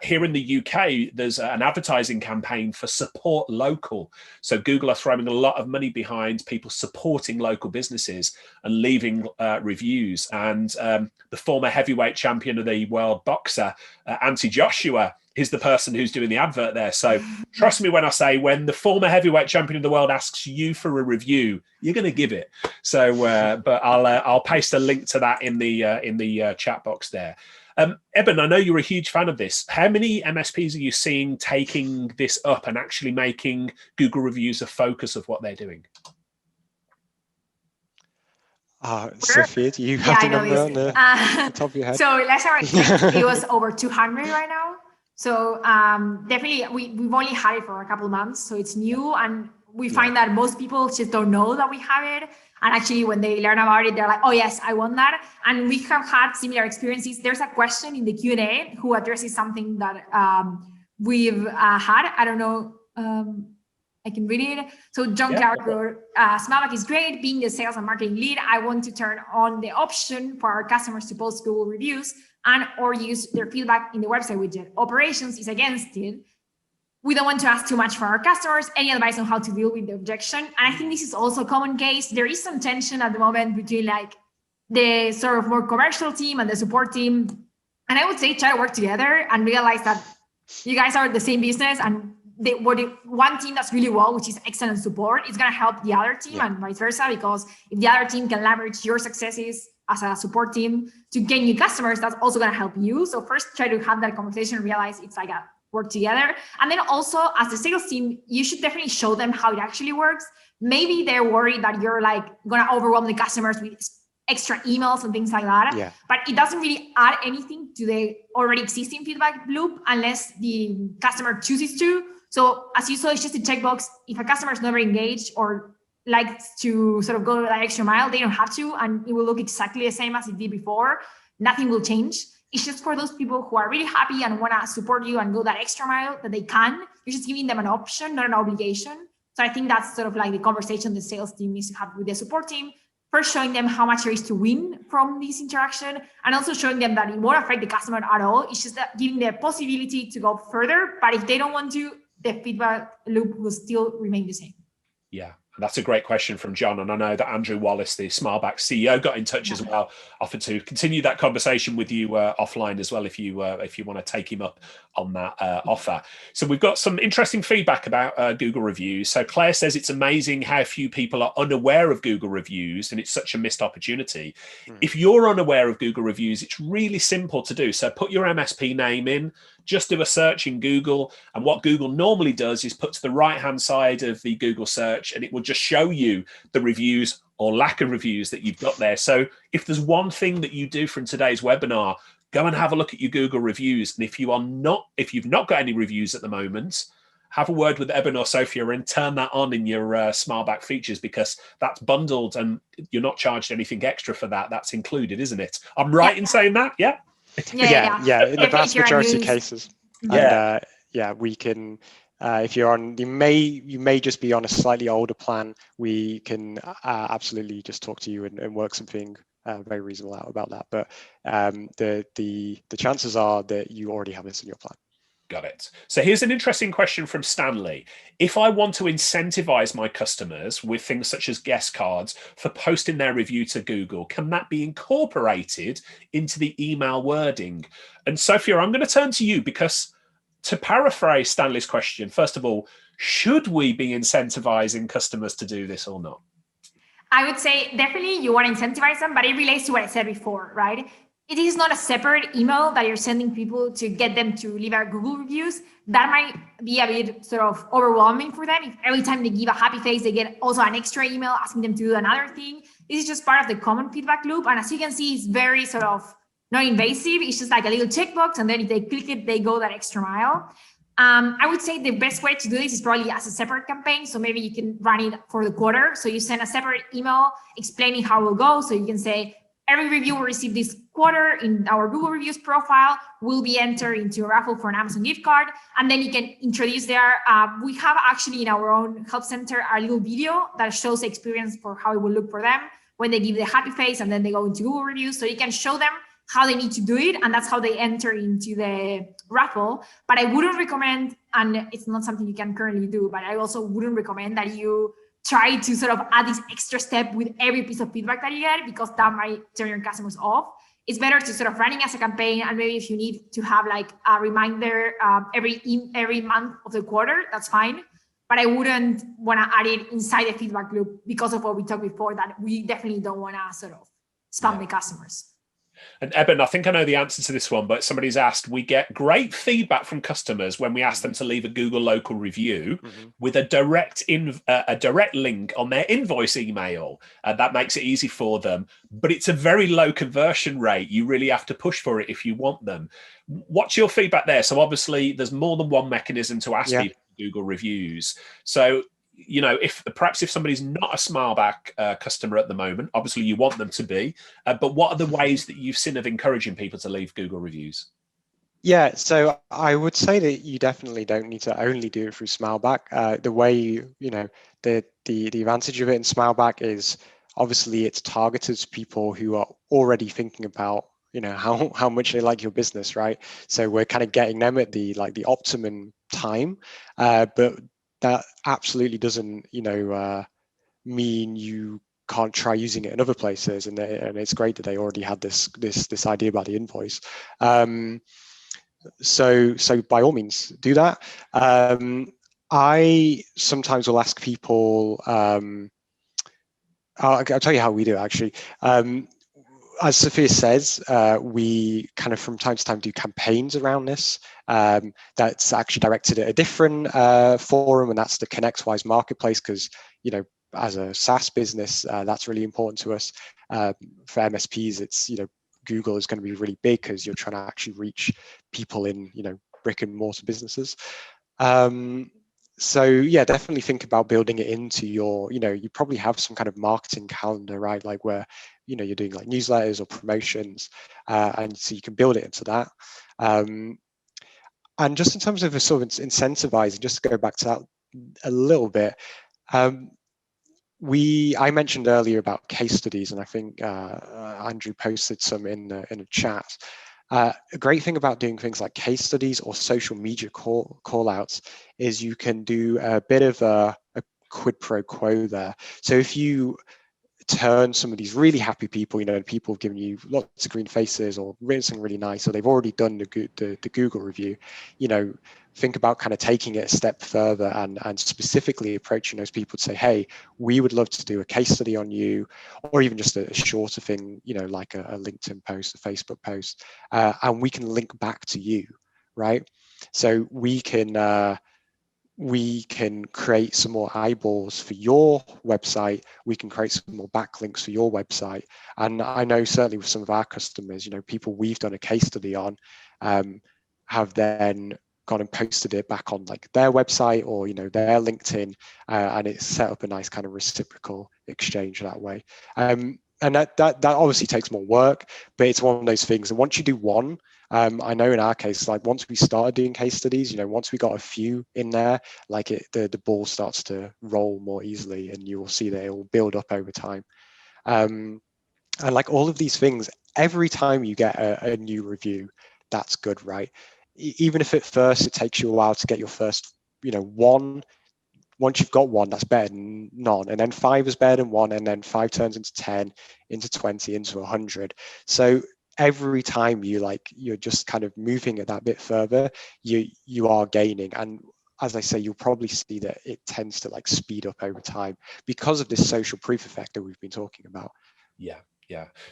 Here in the UK, there's an advertising campaign for support local. So Google are throwing a lot of money behind people supporting local businesses and leaving reviews. And the former heavyweight champion of the world boxer, Anthony Joshua, is the person who's doing the advert there. So trust me when I say, when the former heavyweight champion of the world asks you for a review, you're going to give it. So, but I'll paste a link to that in the chat box there. Eben, I know you're a huge fan of this. How many MSPs are you seeing taking this up and actually making Google reviews a focus of what they're doing? Sophia, do you have the number on the top of your head? So last time I checked, it was over 200 right now. So definitely, we've only had it for a couple of months, so it's new. And we find that most people just don't know that we have it. And actually, when they learn about it, they're like, oh, yes, I want that. And we have had similar experiences. There's a question in the Q&A who addresses something that we've had. I don't know. I can read it. So John Clark wrote, SmileBack is great. Being the sales and marketing lead, I want to turn on the option for our customers to post Google reviews and or use their feedback in the website widget. Operations is against it. We don't want to ask too much for our customers. Any advice on how to deal with the objection? And I think this is also a common case. There is some tension at the moment between like the sort of more commercial team and the support team. And I would say try to work together and realize that you guys are the same business, and one team that's really well, which is excellent support, is going to help the other team and vice versa, because if the other team can leverage your successes as a support team to gain new customers, that's also going to help you. So first try to have that conversation, realize it's like a work together. And then also as the sales team, you should definitely show them how it actually works. Maybe they're worried that you're like going to overwhelm the customers with extra emails and things like that. Yeah. But it doesn't really add anything to the already existing feedback loop unless the customer chooses to. So as you saw, it's just a checkbox. If a customer is never engaged or likes to sort of go that extra mile, they don't have to, and it will look exactly the same as it did before. Nothing will change. It's just for those people who are really happy and want to support you and go that extra mile that they can. You're just giving them an option, not an obligation. So I think that's sort of like the conversation the sales team needs to have with the support team. First, showing them how much there is to win from this interaction, and also showing them that it won't affect the customer at all. It's just that giving the possibility to go further. But if they don't want to, the feedback loop will still remain the same. Yeah. That's a great question from John. And I know that Andrew Wallace, the SmileBack CEO, got in touch as well, offered to continue that conversation with you offline as well, if you want to take him up on that offer. So we've got some interesting feedback about Google reviews. So Claire says it's amazing how few people are unaware of Google reviews, and it's such a missed opportunity. If you're unaware of Google reviews, it's really simple to do. So put your MSP name in, just do a search in Google. And what Google normally does is put to the right-hand side of the Google search, and it will just show you the reviews or lack of reviews that you've got there. So if there's one thing that you do from today's webinar, go and have a look at your Google reviews. And if you've not got any reviews at the moment, have a word with Eben or Sophia and turn that on in your SmileBack features, because that's bundled and you're not charged anything extra for that. That's included, isn't it? I'm right in saying that? Yeah. Yeah. In the vast majority of cases. And, we can. If you're on, you may just be on a slightly older plan. We can absolutely just talk to you and work something very reasonable out about that. But the chances are that you already have this in your plan. Got it. So here's an interesting question from Stanley. If I want to incentivize my customers with things such as guest cards for posting their review to Google, can that be incorporated into the email wording? And Sophia, I'm going to turn to you, because to paraphrase Stanley's question, first of all, should we be incentivizing customers to do this or not? I would say definitely you want to incentivize them, but it relates to what I said before, right? It is not a separate email that you're sending people to get them to leave our Google reviews. That might be a bit sort of overwhelming for them. If every time they give a happy face, they get also an extra email asking them to do another thing. This is just part of the common feedback loop. And as you can see, it's very sort of non-invasive. It's just like a little checkbox. And then if they click it, they go that extra mile. I would say the best way to do this is probably as a separate campaign. So maybe you can run it for the quarter. So you send a separate email explaining how it will go. So you can say, every review we receive this quarter in our Google Reviews profile will be entered into a raffle for an Amazon gift card. And then you can introduce there. We have actually in our own help center a little video that shows the experience for how it will look for them when they give the happy face and then they go into Google Reviews. So you can show them how they need to do it, and that's how they enter into the raffle. But I wouldn't recommend, and it's not something you can currently do, but I also wouldn't recommend that you try to sort of add this extra step with every piece of feedback that you get, because that might turn your customers off. It's better to sort of running as a campaign, and maybe if you need to have like a reminder every month of the quarter, that's fine. But I wouldn't want to add it inside the feedback loop because of what we talked before, that we definitely don't want to sort of spam the customers. And Eben, I think I know the answer to this one, but somebody's asked, we get great feedback from customers when we ask them to leave a Google local review with a direct link on their invoice email. That makes it easy for them, but it's a very low conversion rate. You really have to push for it if you want them. What's your feedback there? So obviously there's more than one mechanism to ask people to Google reviews. So you know, if somebody's not a SmileBack customer at the moment, obviously you want them to be, but what are the ways that you've seen of encouraging people to leave Google reviews? Yeah, so I would say that you definitely don't need to only do it through SmileBack. The way the advantage of it in SmileBack is obviously it's targeted to people who are already thinking about how much they like your business, right? So we're kind of getting them at the optimum time, but that absolutely doesn't mean you can't try using it in other places. And it's great that they already had this idea about the invoice. So by all means do that. I sometimes will ask people, I'll tell you how we do it actually. As Sophia says, we kind of from time to time do campaigns around this. That's actually directed at a different forum, and that's the ConnectWise marketplace, because as a SaaS business, that's really important to us. For MSPs, it's Google is going to be really big because you're trying to actually reach people in brick and mortar businesses. So yeah, definitely think about building it into your, you probably have some kind of marketing calendar, right? Like where, you're doing like newsletters or promotions, and so you can build it into that. And just in terms of a sort of incentivizing, just to go back to that a little bit, I mentioned earlier about case studies, and I think Andrew posted some in the chat. A great thing about doing things like case studies or social media call outs is you can do a bit of a quid pro quo there. So if you turn some of these really happy people, people have given you lots of green faces or written something really nice, or they've already done the Google review, think about kind of taking it a step further and specifically approaching those people to say, hey, we would love to do a case study on you, or even just a shorter thing, like a LinkedIn post, a Facebook post, and we can link back to you, right? So we can create some more eyeballs for your website. We can create some more backlinks for your website. And I know certainly with some of our customers, people we've done a case study on have then gone and posted it back on like their website or their LinkedIn, and it's set up a nice kind of reciprocal exchange that way. And that obviously takes more work, but it's one of those things. And once you do one, I know in our case, like once we started doing case studies, once we got a few in there, like the ball starts to roll more easily, and you will see that it will build up over time. And like all of these things, every time you get a new review, that's good, right? Even if at first it takes you a while to get your first, one. Once you've got one, that's better than none. And then 5 is better than 1. And then 5 turns into 10, into 20, into 100. So every time you're just kind of moving it that bit further, you are gaining. And as I say, you'll probably see that it tends to like speed up over time because of this social proof effect that we've been talking about. Yeah.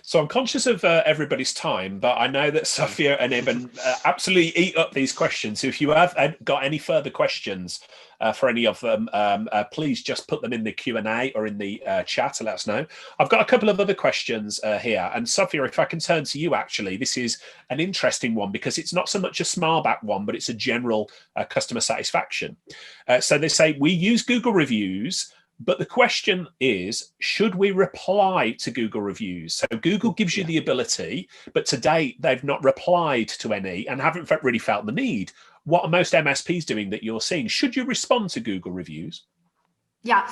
So I'm conscious of everybody's time, but I know that Sophia and Ibn absolutely eat up these questions. So if you have got any further questions for any of them, please just put them in the Q&A or in the chat to let us know. I've got a couple of other questions here. And Sophia, if I can turn to you, actually, this is an interesting one because it's not so much a SmileBack one, but it's a general customer satisfaction. So they say, we use Google reviews, but the question is, should we reply to Google reviews? So Google gives you the ability, but to date, they've not replied to any and haven't really felt the need. What are most MSPs doing that you're seeing? Should you respond to Google reviews? Yeah,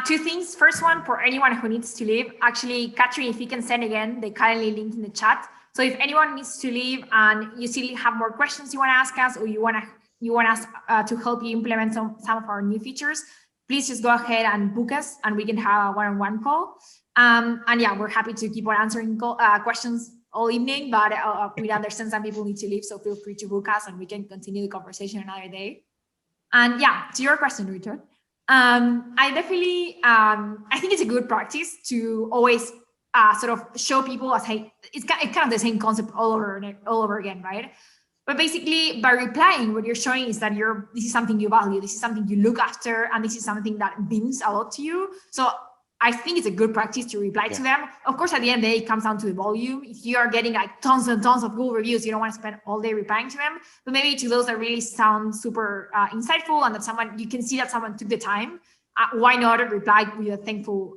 2 things. First one, for anyone who needs to leave, actually, Katrin, if you can send again the Calendly link in the chat. So if anyone needs to leave and you still have more questions you want to ask us, or you want us to help you implement some of our new features, please just go ahead and book us and we can have a one-on-one call. And yeah, we're happy to keep on answering questions all evening, but we understand some people need to leave, so feel free to book us and we can continue the conversation another day. And yeah, to your question, Richard, I definitely, I think it's a good practice to always sort of show people as, hey, it's kind of the same concept all over again, right? But basically, by replying, what you're showing is that this is something you value, this is something you look after, and this is something that means a lot to you. So I think it's a good practice to reply to them. Of course, at the end of the day, it comes down to the volume. If you are getting like tons and tons of Google reviews, you don't want to spend all day replying to them. But maybe to those that really sound super insightful and that you can see that someone took the time, why not reply with a thankful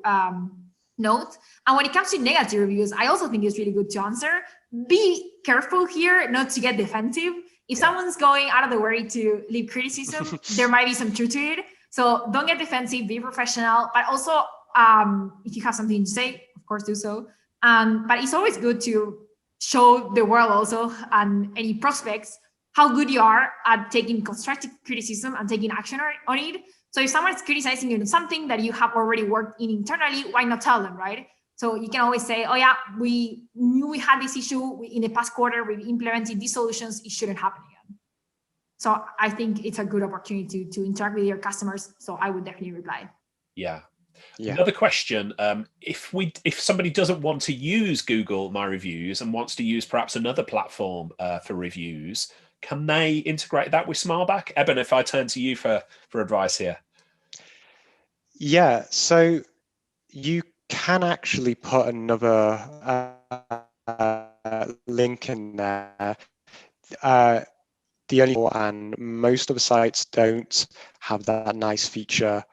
note? And when it comes to negative reviews, I also think it's really good to answer. Be careful here not to get defensive. If someone's going out of the way to leave criticism, there might be some truth to it. So don't get defensive, be professional, but also if you have something to say, of course, do so. But it's always good to show the world also and any prospects how good you are at taking constructive criticism and taking action on it. So if someone's criticizing you on something that you have already worked in internally, why not tell them, right? So you can always say, oh yeah, we knew we had this issue in the past quarter, we implemented these solutions, it shouldn't happen again. So I think it's a good opportunity to interact with your customers. So I would definitely reply. Yeah. Another question, if somebody doesn't want to use Google My Reviews and wants to use perhaps another platform for reviews, can they integrate that with SmileBack? Eben, if I turn to you for advice here. Yeah, so you can actually put another link in there. The only and most of the sites don't have that nice feature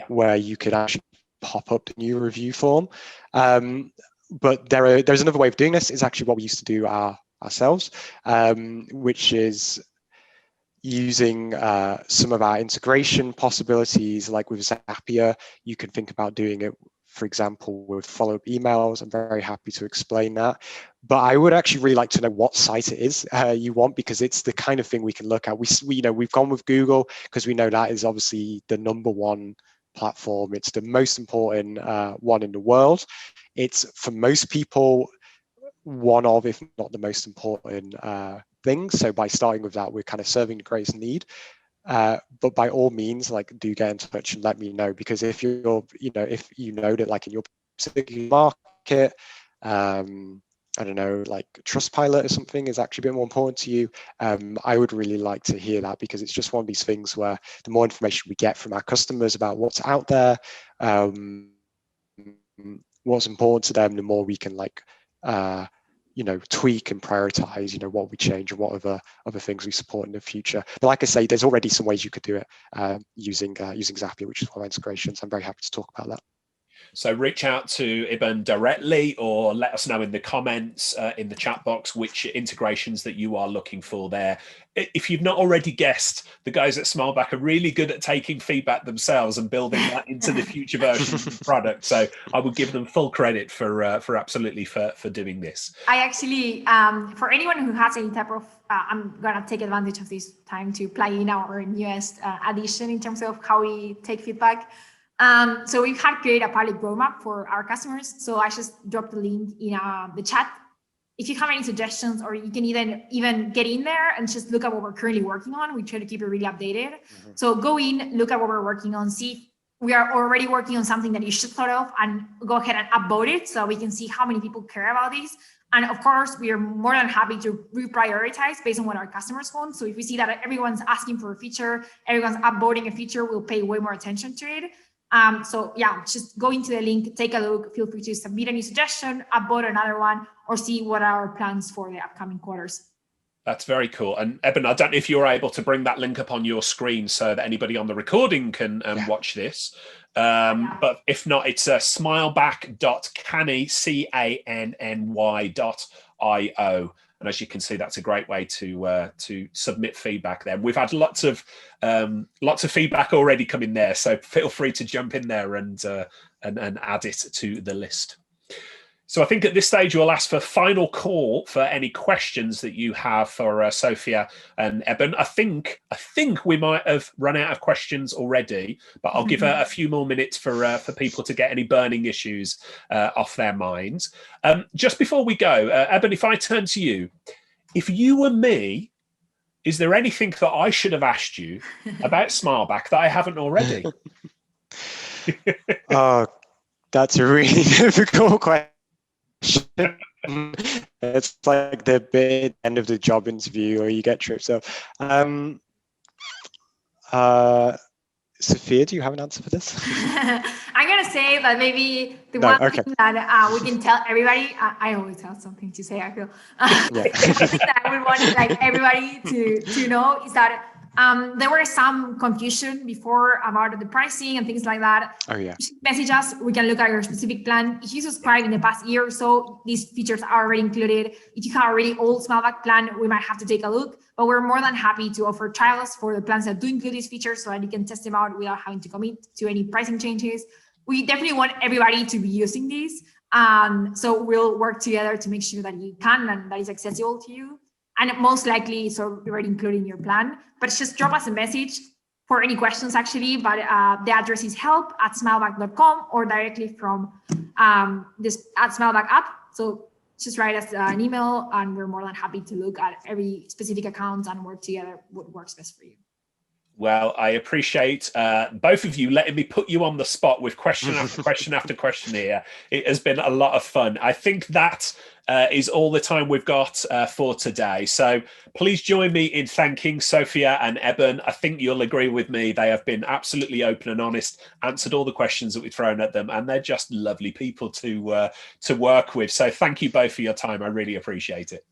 where you could actually pop up the new review form. But there's another way of doing this. It's actually what we used to do ourselves, which is using some of our integration possibilities, like with Zapier. You can think about doing it, for example, with follow-up emails. I'm very happy to explain that. But I would actually really like to know what site it is you want, because it's the kind of thing we can look at. We've gone with Google because we know that is obviously the #1 platform. It's the most important one in the world. It's, for most people, one of, if not the most important thing. So by starting with that, we're kind of serving the greatest need. But by all means, like, do get in touch and let me know, because if if you know that, like, in your particular market, I don't know, like Trustpilot or something is actually a bit more important to you, I would really like to hear that, because it's just one of these things where the more information we get from our customers about what's out there, what's important to them, the more we can, like, tweak and prioritize, what we change and what other things we support in the future. But like I say, there's already some ways you could do it using Zapier, which is one of our integrations. I'm very happy to talk about that. So reach out to Eben directly, or let us know in the comments in the chat box which integrations that you are looking for there. If you've not already guessed, the guys at SmileBack are really good at taking feedback themselves and building that into the future versions of the product. So I would give them full credit for absolutely for doing this. I actually, for anyone who has any type of, I'm gonna take advantage of this time to plug in our newest addition in terms of how we take feedback. So we've had created a public roadmap for our customers. So I just dropped the link in the chat. If you have any suggestions, or you can even get in there and just look at what we're currently working on. We try to keep it really updated. Mm-hmm. So go in, look at what we're working on, see if we are already working on something that you should thought of, and go ahead and upvote it so we can see how many people care about this. And of course, we are more than happy to reprioritize based on what our customers want. So if we see that everyone's asking for a feature, everyone's upvoting a feature, we'll pay way more attention to it. So yeah, just go into the link, take a look, feel free to submit any suggestion, upvote another one, or see what are our plans for the upcoming quarters. That's very cool. And Eben, I don't know if you're able to bring that link up on your screen so that anybody on the recording can watch this. But if not, it's smileback.canny.io. And as you can see, that's a great way to submit feedback there. We've had lots of feedback already coming there, so feel free to jump in there and add it to the list. So I think at this stage we'll ask for final call for any questions that you have for Sophia and Eben. I think we might have run out of questions already, but I'll give a few more minutes for people to get any burning issues off their minds. Just before we go, Eben, if I turn to you, if you were me, is there anything that I should have asked you about SmileBack that I haven't already? Oh, that's a really difficult question. It's like the bit end of the job interview, or you get tripped up. Sophia, do you have an answer for this? I'm gonna say that maybe the one thing that we can tell everybody. I always have something to say. I feel the thing that I would want, like, everybody to know is that There were some confusion before about the pricing and things like that. Oh yeah. Just message us. We can look at your specific plan. If you subscribe in the past year or so, these features are already included. If you have a really old SmileBack plan, we might have to take a look. But we're more than happy to offer trials for the plans that do include these features so that you can test them out without having to commit to any pricing changes. We definitely want everybody to be using these. So we'll work together to make sure that you can and that is accessible to you. And most likely it's already included in your plan, but just drop us a message for any questions actually. But the address is help@smileback.com or directly from this @SmileBack app. So just write us an email and we're more than happy to look at every specific account and work together what works best for you. Well, I appreciate both of you letting me put you on the spot with question after question after question here. It has been a lot of fun. I think that is all the time we've got for today. So please join me in thanking Sophia and Eben. I think you'll agree with me. They have been absolutely open and honest, answered all the questions that we've thrown at them, and they're just lovely people to work with. So thank you both for your time. I really appreciate it.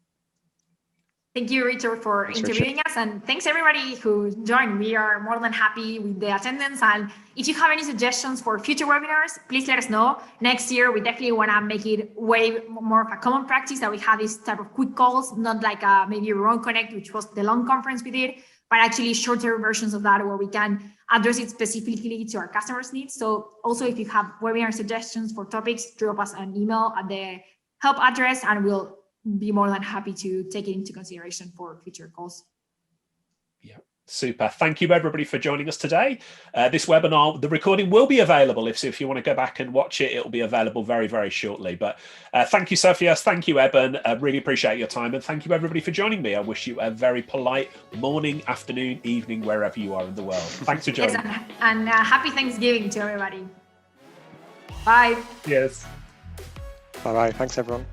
Thank you, Richard, for interviewing us. And thanks everybody who joined. We are more than happy with the attendance. And if you have any suggestions for future webinars, please let us know. Next year, we definitely want to make it way more of a common practice that we have this type of quick calls, not like maybe Remote Connect, which was the long conference we did, but actually shorter versions of that where we can address it specifically to our customers' needs. So also, if you have webinar suggestions for topics, drop us an email at the help address and we'll be more than happy to take it into consideration for future calls. Yeah, super. Thank you everybody for joining us today. This webinar, the recording will be available. If you want to go back and watch it, it'll be available very, very shortly. But thank you, Sophia. Thank you, Eben. Really appreciate your time. And thank you everybody for joining me. I wish you a very polite morning, afternoon, evening, wherever you are in the world. Thanks for joining. Yes, and happy Thanksgiving to everybody. Bye. Yes. Bye-bye. Thanks, everyone.